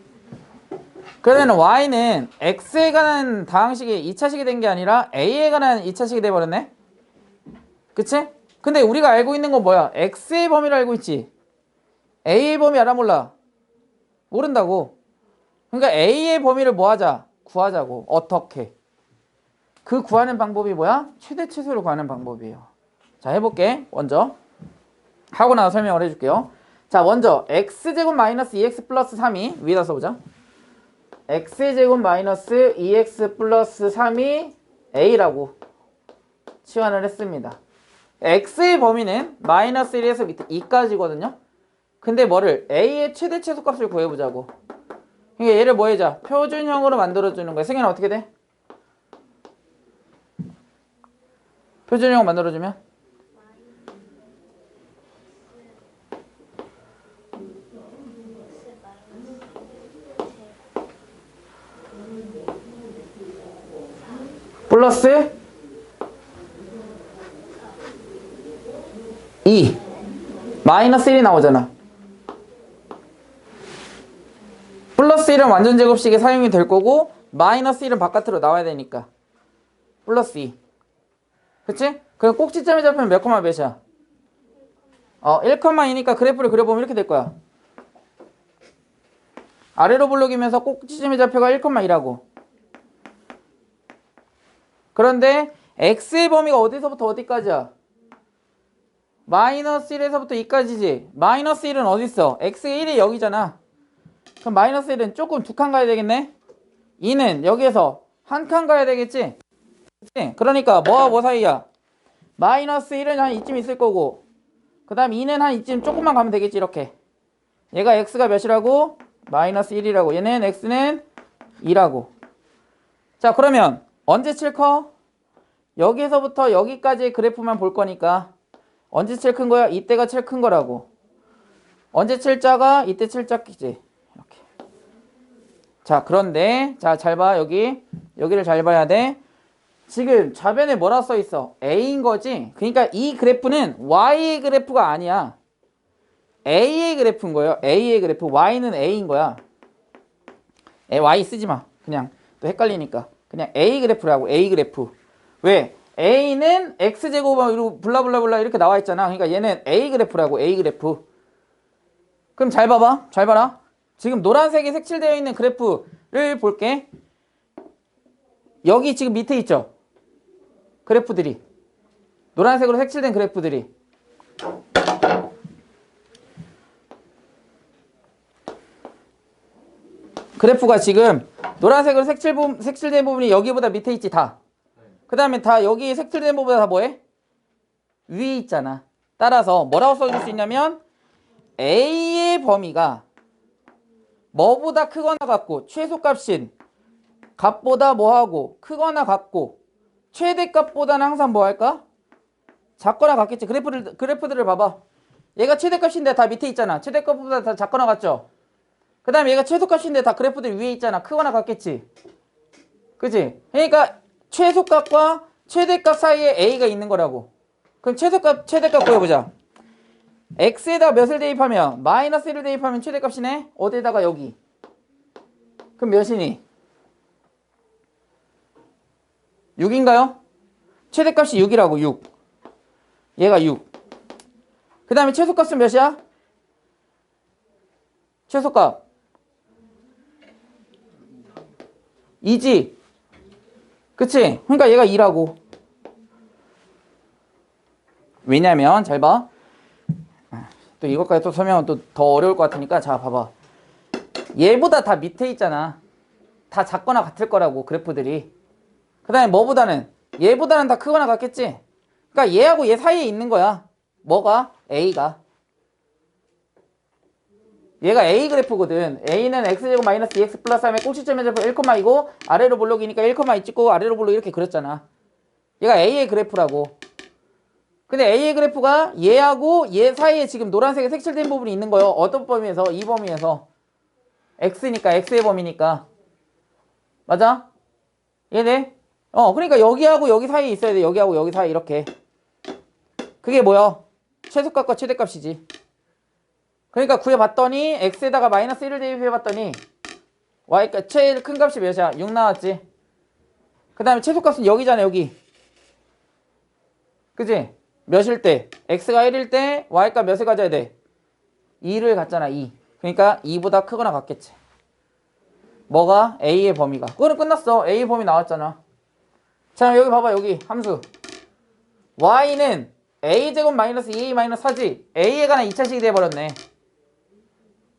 그러면 y는 x에 관한 다항식이 2차식이 된 게 아니라 a에 관한 2차식이 돼버렸네. 그치? 근데 우리가 알고 있는 건 뭐야? x의 범위를 알고 있지. a의 범위 알아 몰라? 모른다고. 그러니까 a의 범위를 뭐 하자? 구하자고. 어떻게? 그 구하는 방법이 뭐야? 최대 최소를 구하는 방법이에요. 자, 해볼게. 먼저 하고 나서 설명을 해줄게요. 자, 먼저 x제곱 마이너스 2x 플러스 3이 위에다 써보자. x제곱 마이너스 2x 플러스 3이 a라고 치환을 했습니다. x의 범위는 마이너스 1에서 밑에 2까지거든요. 근데 뭐를? a의 최대 최소값을 구해보자고. 그러니까 얘를 뭐 해자? 표준형으로 만들어주는 거야. 승현아 어떻게 돼? 표준형 만들어주면? 플러스 2 마이너스 1이 나오잖아. 플러스 1은 완전 제곱식에 사용이 될 거고 마이너스 1은 바깥으로 나와야 되니까 플러스 2. 그치? 그럼 꼭지점이 잡히면 몇 콤마 몇이야? 1,2니까 그래프를 그려보면 이렇게 될 거야. 아래로 블록이면서 꼭지점이 잡혀가 1,2라고. 그런데 x의 범위가 어디서부터 어디까지야? 마이너스 1에서부터 2까지지. 마이너스 1은 어디 있어? x의 1이 여기잖아. 그럼 마이너스 1은 조금 두 칸 가야 되겠네? 2는 여기에서 한 칸 가야 되겠지? 그치? 그러니까 뭐와 뭐 사이야? 마이너스 1은 한 이쯤 있을 거고 그 다음 2는 한 이쯤 조금만 가면 되겠지. 이렇게 얘가 x가 몇이라고? 마이너스 1이라고. 얘는 x는 2라고. 자, 그러면 언제 칠 커? 여기서부터 여기까지의 그래프만 볼 거니까 언제 제일 큰 거야? 이때가 제일 큰 거라고. 언제 제일 작아? 이때 제일 작겠지. 이렇게. 자, 그런데 자, 잘 봐. 여기를 잘 봐야 돼. 지금 좌변에 뭐라 써 있어? A인 거지. 그러니까 이 그래프는 Y의 그래프가 아니야. A의 그래프인 거예요. A의 그래프. Y는 A인 거야. Y 쓰지 마. 그냥 또 헷갈리니까. 그냥 A 그래프라고. A 그래프. 왜? A는 X제곱으로 블라블라블라 이렇게 나와 있잖아. 그러니까 얘는 A 그래프라고. A 그래프. 그럼 잘 봐봐. 잘 봐라. 지금 노란색이 색칠되어 있는 그래프를 볼게. 여기 지금 밑에 있죠? 그래프들이. 노란색으로 색칠된 그래프들이. 그래프가 지금 노란색으로 색칠된 부분이 여기보다 밑에 있지 다. 그 다음에 다 여기 색칠된 부분보다 다 뭐해? 위에 있잖아. 따라서 뭐라고 써줄 수 있냐면 A의 범위가 뭐보다 크거나 같고 최소값인 값보다 뭐하고 크거나 같고 최대값보다는 항상 뭐 할까? 작거나 같겠지. 그래프들을 봐봐. 얘가 최대값인데 다 밑에 있잖아. 최대값보다 다 작거나 같죠? 그 다음에 얘가 최소값인데 다 그래프들 위에 있잖아. 크거나 같겠지. 그치? 그러니까 최소값과 최대값 사이에 A가 있는 거라고. 그럼 최대값 구해보자. X에다 몇을 대입하면 마이너스 1을 대입하면 최대값이네. 어디에다가 여기. 그럼 몇이니? 6인가요? 최대값이 6이라고. 6. 얘가 6. 그 다음에 최소값은 몇이야? 최소값 2지. 그치? 그러니까 얘가 2라고. 왜냐면 잘 봐. 또 이것까지 또 설명은 또 더 어려울 것 같으니까 자 봐봐. 얘보다 다 밑에 있잖아. 다 작거나 같을 거라고 그래프들이. 그 다음에 뭐보다는? 얘보다는 다 크거나 같겠지? 그러니까 얘하고 얘 사이에 있는 거야. 뭐가? A가. 얘가 A 그래프거든. A는 X제곱 마이너스 2X 플러스 3의 꼭지점의 좌표 1,2고 아래로 볼록이니까 1,2 찍고 아래로 볼록 이렇게 그렸잖아. 얘가 A의 그래프라고. 근데 A의 그래프가 얘하고 얘 사이에 지금 노란색에 색칠된 부분이 있는 거예요. 어떤 범위에서? 이 범위에서. X니까 X의 범위니까. 맞아? 얘네? 그러니까 여기하고 여기 사이에 있어야 돼. 여기하고 여기 사이 이렇게. 그게 뭐야? 최소값과 최대값이지. 그러니까 구해봤더니 X에다가 마이너스 1을 대입해봤더니 Y가 제일 큰 값이 몇이야? 6 나왔지. 그 다음에 최소값은 여기잖아. 여기. 그치? 몇일 때? X가 1일 때 Y가 몇을 가져야 돼? 2를 갖잖아. 2. 그러니까 2보다 크거나 같겠지. 뭐가? A의 범위가. 그거는 끝났어. A의 범위 나왔잖아. 자, 여기 봐봐. 여기 함수. Y는 A제곱 마이너스 2A 마이너스 4지. A에 관한 2차식이 돼버렸네.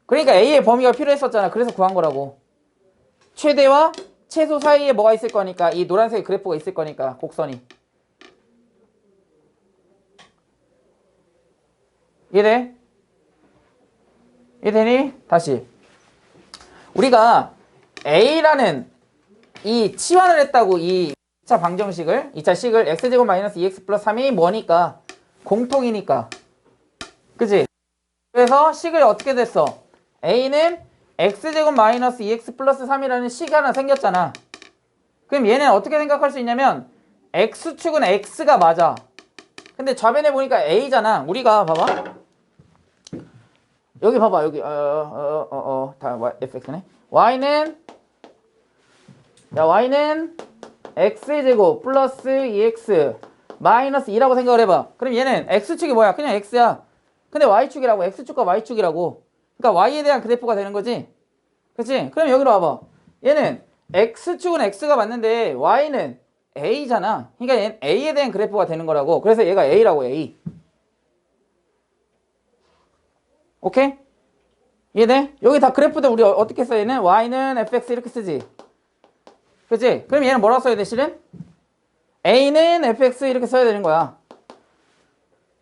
그러니까 A의 범위가 필요했었잖아. 그래서 구한 거라고. 최대와 최소 사이에 뭐가 있을 거니까. 이 노란색 그래프가 있을 거니까. 곡선이. 이해돼? 이해되니? 다시. 우리가 A라는 이 치환을 했다고 이 2차 방정식을 2차 식을 X제곱 마이너스 2X 플러스 3이 뭐니까? 공통이니까. 그치? 그래서 식을 어떻게 됐어? A는 X제곱 마이너스 2X 플러스 3이라는 식이 하나 생겼잖아. 그럼 얘는 어떻게 생각할 수 있냐면 X축은 X가 맞아. 근데 좌변에 보니까 A잖아. 우리가 봐봐. 여기 봐봐. 여기 다 fx네. Y는 X제곱 플러스 2X 마이너스 2라고 생각을 해봐. 그럼 얘는 X축이 뭐야? 그냥 X야. 근데 Y축이라고. X축과 Y축이라고. 그러니까 Y에 대한 그래프가 되는 거지. 그치? 그럼 여기로 와봐. 얘는 X축은 X가 맞는데 Y는 A잖아. 그러니까 얘는 A에 대한 그래프가 되는 거라고. 그래서 얘가 A라고. A. 오케이? 이해돼? 여기 다 그래프들 우리 어떻게 써? 얘는 Y는 fx 이렇게 쓰지. 그치? 그럼 얘는 뭐라고 써야 돼 실은? A는 fx 이렇게 써야 되는 거야.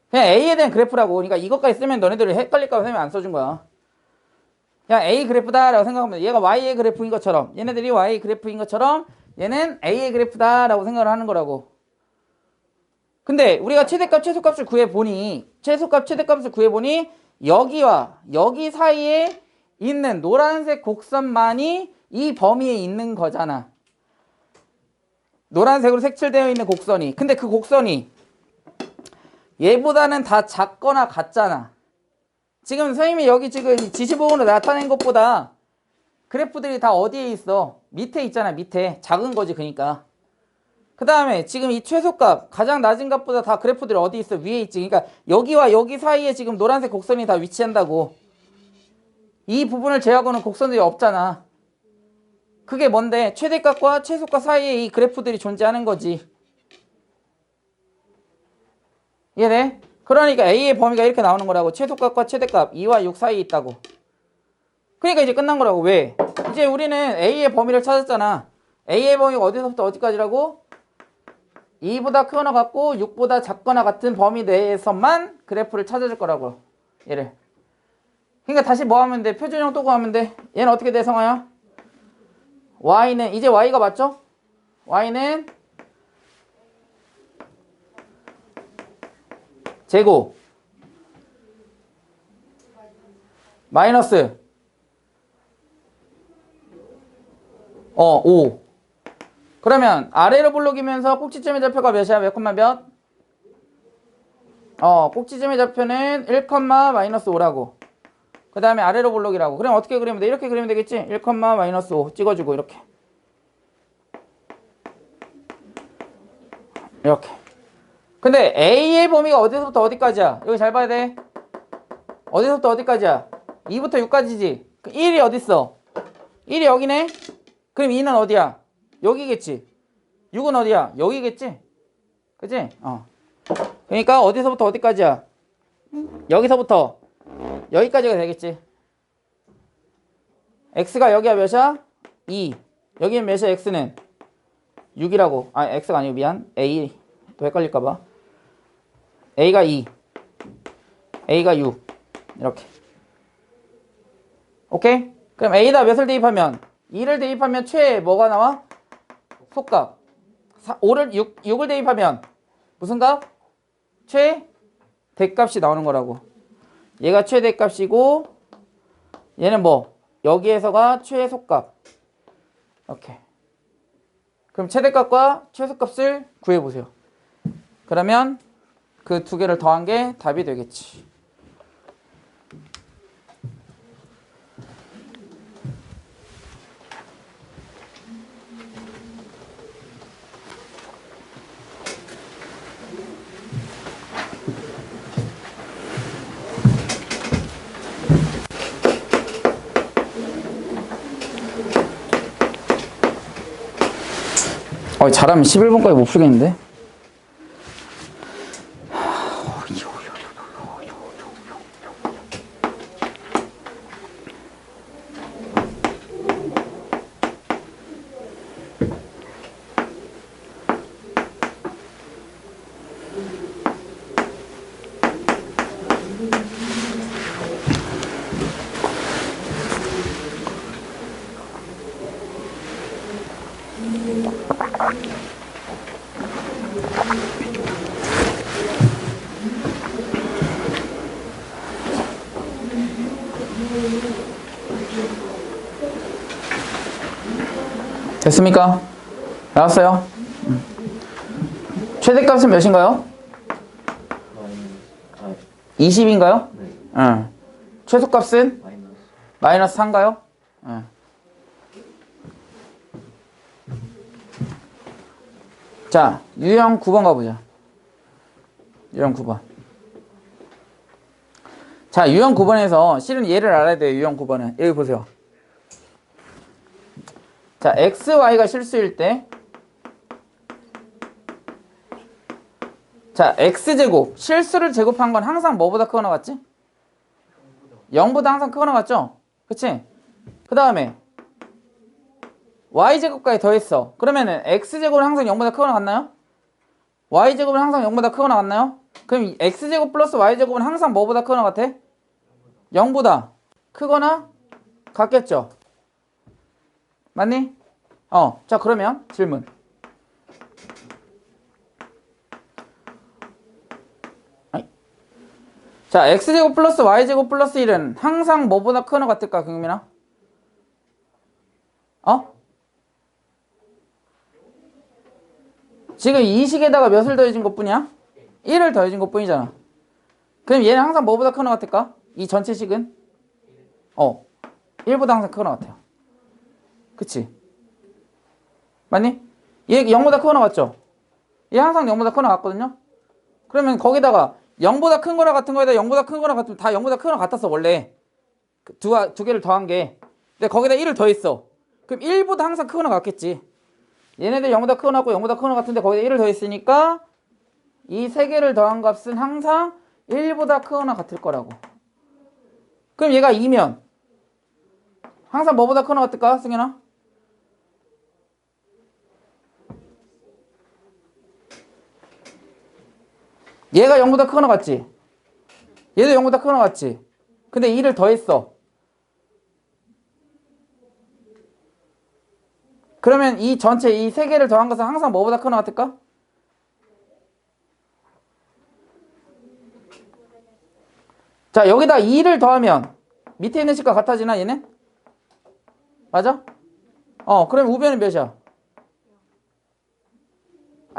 그냥 A에 대한 그래프라고. 그러니까 이것까지 쓰면 너네들이 헷갈릴까 봐 안 써준 거야. 그냥 A 그래프다 라고 생각하면 얘가 Y의 그래프인 것처럼 얘네들이 Y의 그래프인 것처럼 얘는 A의 그래프다 라고 생각을 하는 거라고. 근데 우리가 최대값 최소값을 구해보니 최소값 최대값을 구해보니 여기와 여기 사이에 있는 노란색 곡선만이 이 범위에 있는 거잖아. 노란색으로 색칠되어 있는 곡선이. 근데 그 곡선이 얘보다는 다 작거나 같잖아. 지금 선생님이 여기 지금 지시부분으로 나타낸 것보다 그래프들이 다 어디에 있어? 밑에 있잖아. 밑에. 작은 거지 그러니까. 그 다음에 지금 이 최소값 가장 낮은 값보다 다 그래프들이 어디 있어? 위에 있지. 그러니까 여기와 여기 사이에 지금 노란색 곡선이 다 위치한다고. 이 부분을 제외하고는 곡선들이 없잖아. 그게 뭔데? 최대값과 최소값 사이에 이 그래프들이 존재하는 거지. 이해돼? 그러니까 A의 범위가 이렇게 나오는 거라고. 최소값과 최대값 2와 6 사이에 있다고. 그러니까 이제 끝난 거라고. 왜? 이제 우리는 A의 범위를 찾았잖아. A의 범위가 어디서부터 어디까지라고? 2보다 크거나 같고 6보다 작거나 같은 범위 내에서만 그래프를 찾아줄 거라고. 얘를. 그러니까 다시 뭐 하면 돼? 표준형 또 구하면 돼. 얘는 어떻게 돼, 성아야? y는 이제 y가 맞죠? y는 제곱 마이너스 5. 그러면 아래로 블록이면서 꼭지점의 좌표가 몇이야? 몇 콤마 몇? 꼭지점의 좌표는 1, 마이너스 5라고. 그 다음에 아래로 블록이라고. 그럼 어떻게 그리면 돼? 이렇게 그리면 되겠지? 1, 마이너스 5 찍어주고 이렇게. 이렇게. 근데 A의 범위가 어디서부터 어디까지야? 여기 잘 봐야 돼. 어디서부터 어디까지야? 2부터 6까지지. 1이 어딨어? 1이 여기네? 그럼 2는 어디야? 여기겠지. 6은 어디야? 여기겠지? 그치? 그러니까 어디서부터 어디까지야? 여기서부터 여기까지가 되겠지. x가 여기가 몇이야? 2. 여기는 몇이야? x는 6이라고. x가 아니고 미안. a. 또 헷갈릴까봐. a가 2. a가 6. 이렇게. 오케이? 그럼 a에다 몇을 대입하면? 2를 대입하면 최 뭐가 나와? 속값. 6을 대입하면 무슨 값? 최대값이 나오는 거라고. 얘가 최대값이고 얘는 뭐? 여기에서가 최소값. 이렇게. 그럼 최대값과 최소값을 구해보세요. 그러면 그 두 개를 더한 게 답이 되겠지. 잘하면 11번까지 못 풀겠는데? 됐습니까? 나왔어요? 최대값은 몇인가요? 20인가요? 네. 최소값은? 마이너스 4인가요? 네. 자, 유형 9번 가보자. 유형 9번. 자, 유형 9번에서 실은 얘를 알아야 돼요. 유형 9번은. 여기 보세요. 자, x, y가 실수일 때 자, x제곱. 실수를 제곱한 건 항상 뭐보다 크거나 같지? 0보다 항상 크거나 같죠? 그치? 그 다음에 y제곱까지 더했어. 그러면은 x제곱은 항상 0보다 크거나 같나요? y제곱은 항상 0보다 크거나 같나요? 그럼 x제곱 플러스 y제곱은 항상 뭐보다 크거나 같아? 0보다 크거나 같겠죠? 맞니? 자, 그러면 질문. 자, x제곱 플러스 y제곱 플러스 1은 항상 뭐보다 크거나 같을까, 경민아? 지금 이 식에다가 몇을 더해진 것 뿐이야? 1을 더해진 것 뿐이잖아. 그럼 얘는 항상 뭐보다 크거나 같을까? 이 전체 식은? 1보다 항상 크거나 같아요. 그치? 맞니? 얘 0보다 크거나 같죠? 얘 항상 0보다 크거나 같거든요? 그러면 거기다가 0보다 큰 거나 같은 거에다 0보다 큰 거나 같으면 다 0보다 크거나 같았어, 원래. 두 개를 더한 게. 근데 거기다 1을 더했어. 그럼 1보다 항상 크거나 같겠지. 얘네들 0보다 크거나 같고 0보다 크거나 같은데 거기다 1을 더했으니까 이 세 개를 더한 값은 항상 1보다 크거나 같을 거라고. 그럼 얘가 2면 항상 뭐보다 크거나 같을까, 승현아? 얘가 0보다 크거나 같지? 얘도 0보다 크거나 같지? 근데 2를 더했어. 그러면 이 전체 이 세 개를 더한 것은 항상 뭐보다 크거나 같을까? 자, 여기다 2를 더하면 밑에 있는 식과 같아지나, 얘는? 맞아? 그럼 우변은 몇이야?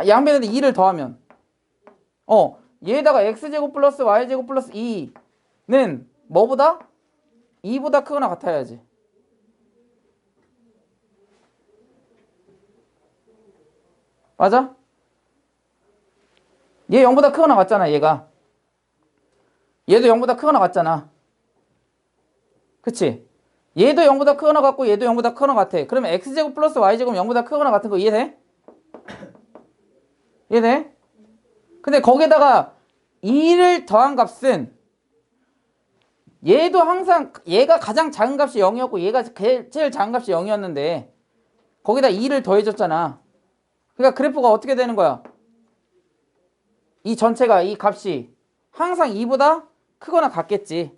양변에다 2를 더하면 얘에다가 x제곱 플러스 y제곱 플러스 2는 뭐보다? 2보다 크거나 같아야지. 맞아? 얘 0보다 크거나 같잖아, 얘가. 얘도 0보다 크거나 같잖아. 그치? 얘도 0보다 크거나 같고 얘도 0보다 크거나 같아. 그러면 x제곱 플러스 y제곱 0보다 크거나 같은 거 이해돼? 이해돼? 근데 거기에다가 2를 더한 값은 얘도 항상 얘가 가장 작은 값이 0이었고 얘가 제일 작은 값이 0이었는데 거기다 2를 더해줬잖아. 그러니까 그래프가 어떻게 되는 거야? 이 전체가 이 값이 항상 2보다 크거나 같겠지.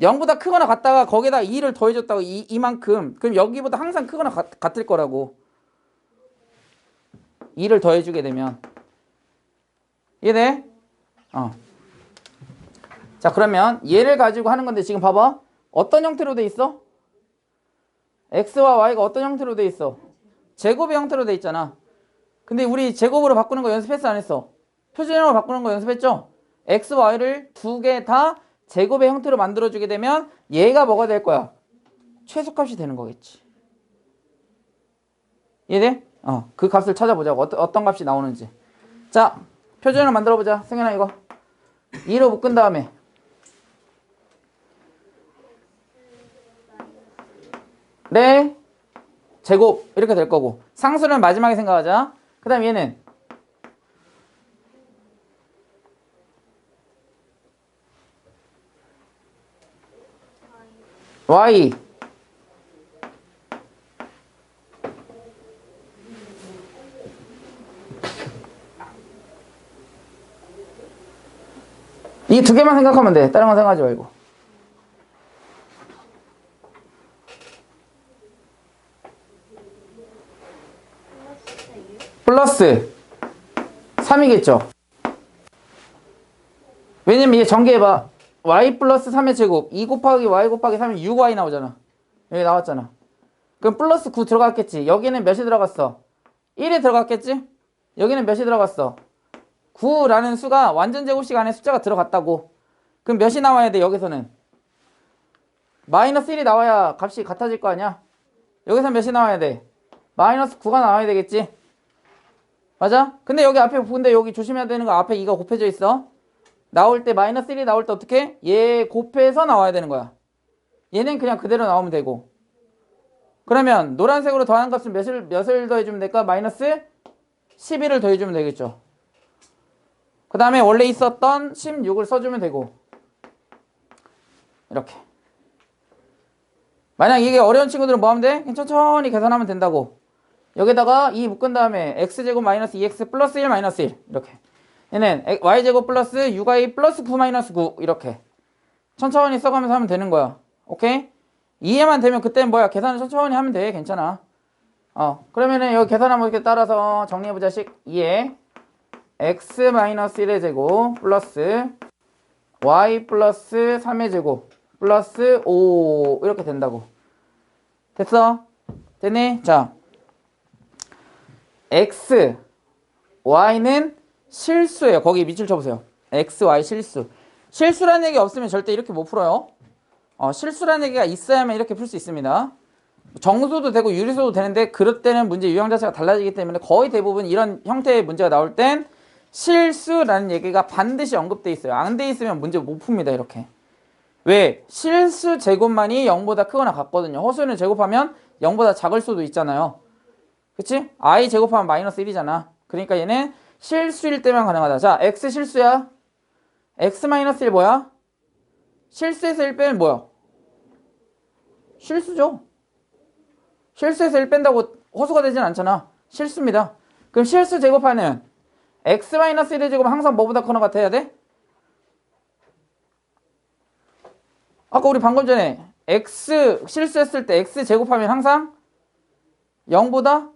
0보다 크거나 같다가 거기다 2를 더해줬다고 이만큼. 그럼 여기보다 항상 크거나 같을 거라고. 2를 더해주게 되면. 이해돼? 자, 그러면 얘를 가지고 하는 건데 지금 봐봐. 어떤 형태로 돼 있어? x와 y가 어떤 형태로 돼 있어? 제곱의 형태로 돼 있잖아. 근데 우리 제곱으로 바꾸는 거 연습했어, 안 했어? 표준형으로 바꾸는 거 연습했죠? x와 y를 두 개 다 제곱의 형태로 만들어주게 되면 얘가 뭐가 될 거야? 최소값이 되는 거겠지. 이해돼? 그 값을 찾아보자고. 어떤 값이 나오는지. 자, 표준형을 만들어보자. 승현아, 이거 2로 묶은 다음에 네 제곱 이렇게 될 거고, 상수는 마지막에 생각하자. 그 다음 얘는 y 이 두 개만 생각하면 돼. 다른 건 생각하지 말고. 플러스 3이겠죠. 왜냐면 얘 전개해봐. y 플러스 3의 제곱 2 곱하기 y 곱하기 3이 6y 나오잖아. 여기 나왔잖아. 그럼 플러스 9 들어갔겠지. 여기는 몇이 들어갔어? 1이 들어갔겠지? 여기는 몇이 들어갔어? 9라는 수가 완전 제곱식 안에 숫자가 들어갔다고. 그럼 몇이 나와야 돼, 여기서는? 마이너스 1이 나와야 값이 같아질 거 아니야? 여기서 몇이 나와야 돼? 마이너스 9가 나와야 되겠지? 맞아? 근데 여기 조심해야 되는 거, 앞에 2가 곱해져 있어. 나올 때 마이너스 1이 나올 때 어떻게? 얘 곱해서 나와야 되는 거야. 얘는 그냥 그대로 나오면 되고. 그러면 노란색으로 더한 값은 몇을 더해주면 될까? 마이너스 11을 더해주면 되겠죠. 그 다음에 원래 있었던 16을 써주면 되고. 이렇게. 만약 이게 어려운 친구들은 뭐 하면 돼? 그냥 천천히 계산하면 된다고. 여기다가 2 묶은 다음에 x제곱 마이너스 2x 플러스 1 마이너스 1 이렇게. 얘는 y제곱 플러스 6y 플러스 9 마이너스 9 이렇게. 천천히 써가면서 하면 되는 거야. 오케이? 이해만 되면 그때는 뭐야? 계산을 천천히 하면 돼. 괜찮아. 그러면은 여기 계산하면 이렇게 따라서 정리해보자. 식 2에 x-1의 제곱 플러스 y 플러스 3의 제곱 플러스 5 이렇게 된다고. 됐어? 됐니? 자, x, y는 실수예요. 거기 밑줄 쳐보세요. x, y 실수. 실수라는 얘기 없으면 절대 이렇게 못 풀어요. 실수라는 얘기가 있어야만 이렇게 풀 수 있습니다. 정수도 되고 유리수도 되는데 그럴 때는 문제 유형 자체가 달라지기 때문에 거의 대부분 이런 형태의 문제가 나올 땐 실수라는 얘기가 반드시 언급돼 있어요. 안 돼 있으면 문제 못 풉니다. 이렇게. 왜? 실수 제곱만이 0보다 크거나 같거든요. 허수는 제곱하면 0보다 작을 수도 있잖아요. 그치? i 제곱하면 마이너스 1이잖아. 그러니까 얘는 실수일 때만 가능하다. 자, x 실수야. x 마이너스 1 뭐야? 실수에서 1 빼면 뭐야? 실수죠. 실수에서 1 뺀다고 허수가 되진 않잖아. 실수입니다. 그럼 실수 제곱하는 x-1의 제곱은 항상 뭐보다 크거나 같아야 돼? 아까 우리 방금 전에 x 실수했을 때 x 제곱하면 항상 0보다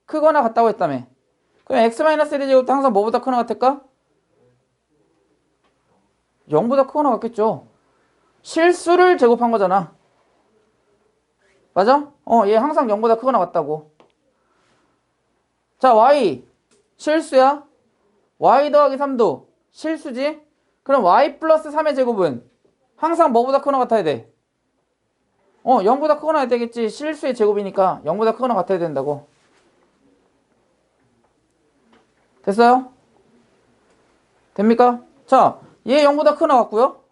크거나 같다고 했다며. 그럼 x-1의 제곱도 항상 뭐보다 크거나 같을까? 0보다 크거나 같겠죠. 실수를 제곱한 거잖아. 맞아? 얘 항상 0보다 크거나 같다고. 자, y 실수야. y 더하기 3도 실수지. 그럼 y 플러스 3의 제곱은 항상 뭐보다 크거나 같아야 돼? 0보다 크거나 같아야 되겠지. 실수의 제곱이니까 0보다 크거나 같아야 된다고. 됐어요? 됩니까? 자, 얘 0보다 크거나 같고요.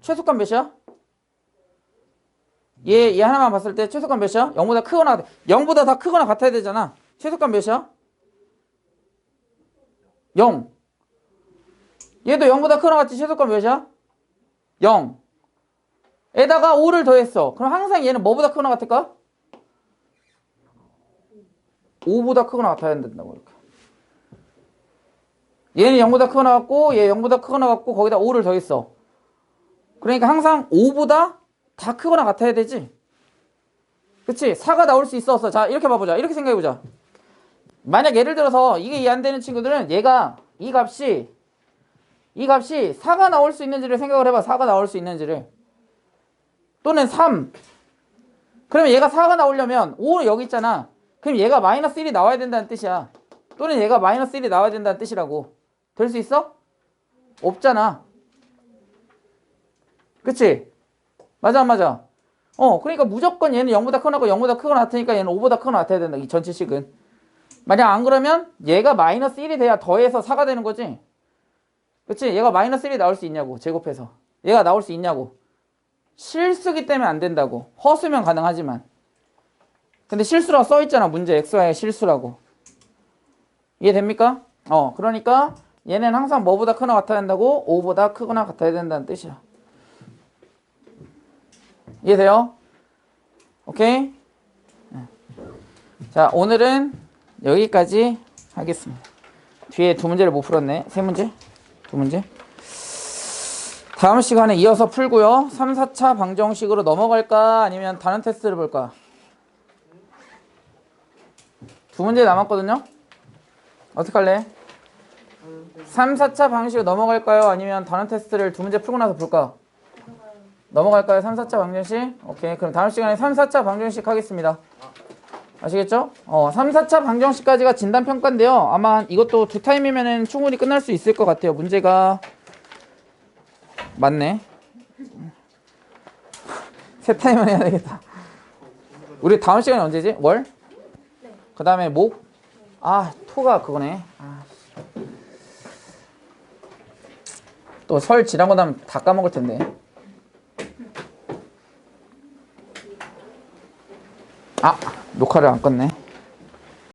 최소값 몇이야? 얘 하나만 봤을 때 최소값 몇이야? 0보다 크거나 0보다 다 크거나 같아야 되잖아. 최소값 몇이야? 0. 얘도 0보다 크거나 같지. 최소값 몇이야? 0. 에다가 5를 더했어. 그럼 항상 얘는 뭐보다 크거나 같을까? 5보다 크거나 같아야 된다고. 이렇게. 얘는 0보다 크거나 같고 얘 0보다 크거나 같고 거기다 5를 더했어. 그러니까 항상 5보다 다 크거나 같아야 되지. 그치? 4가 나올 수 있어. 자, 이렇게 봐보자. 이렇게 생각해보자. 만약 예를 들어서 이게 이해 안 되는 친구들은 얘가 이 값이 4가 나올 수 있는지를 생각을 해봐. 4가 나올 수 있는지를. 또는 3. 그러면 얘가 4가 나오려면 5 여기 있잖아. 그럼 얘가 마이너스 1이 나와야 된다는 뜻이야. 또는 얘가 마이너스 1이 나와야 된다는 뜻이라고. 될 수 있어? 없잖아. 그치? 맞아 안 맞아? 그러니까 무조건 얘는 0보다 크거나 0보다 크거나 같으니까 얘는 5보다 크거나 같아야 된다. 이 전체 식은. 만약 안 그러면 얘가 마이너스 1이 돼야 더해서 4가 되는 거지. 그치? 얘가 마이너스 1이 나올 수 있냐고. 제곱해서. 얘가 나올 수 있냐고. 실수기 때문에 안 된다고. 허수면 가능하지만. 근데 실수라고 써있잖아. 문제 xy의 실수라고. 이해됩니까? 그러니까 얘는 항상 뭐보다 크거나 같아야 된다고? 5보다 크거나 같아야 된다는 뜻이야. 이해돼요? 오케이? 자, 오늘은 여기까지 하겠습니다. 뒤에 두 문제를 못 풀었네. 세 문제? 두 문제? 다음 시간에 이어서 풀고요. 3, 4차 방정식으로 넘어갈까? 아니면 다른 테스트를 볼까? 두 문제 남았거든요? 어떻게 할래? 3, 4차 방식으로 넘어갈까요? 아니면 다른 테스트를 두 문제 풀고 나서 볼까? 넘어갈까요? 3, 4차 방정식? 오케이. 그럼 다음 시간에 3, 4차 방정식 하겠습니다. 아시겠죠? 3, 4차 방정식까지가 진단평가인데요. 아마 이것도 두 타임이면 충분히 끝날 수 있을 것 같아요. 문제가 맞네. 세 타임은 해야 되겠다. 우리 다음 시간이 언제지? 월? 그 다음에 목? 토가 그거네. 또 설 지나고 나면 다 까먹을 텐데. 녹화를 안 껐네.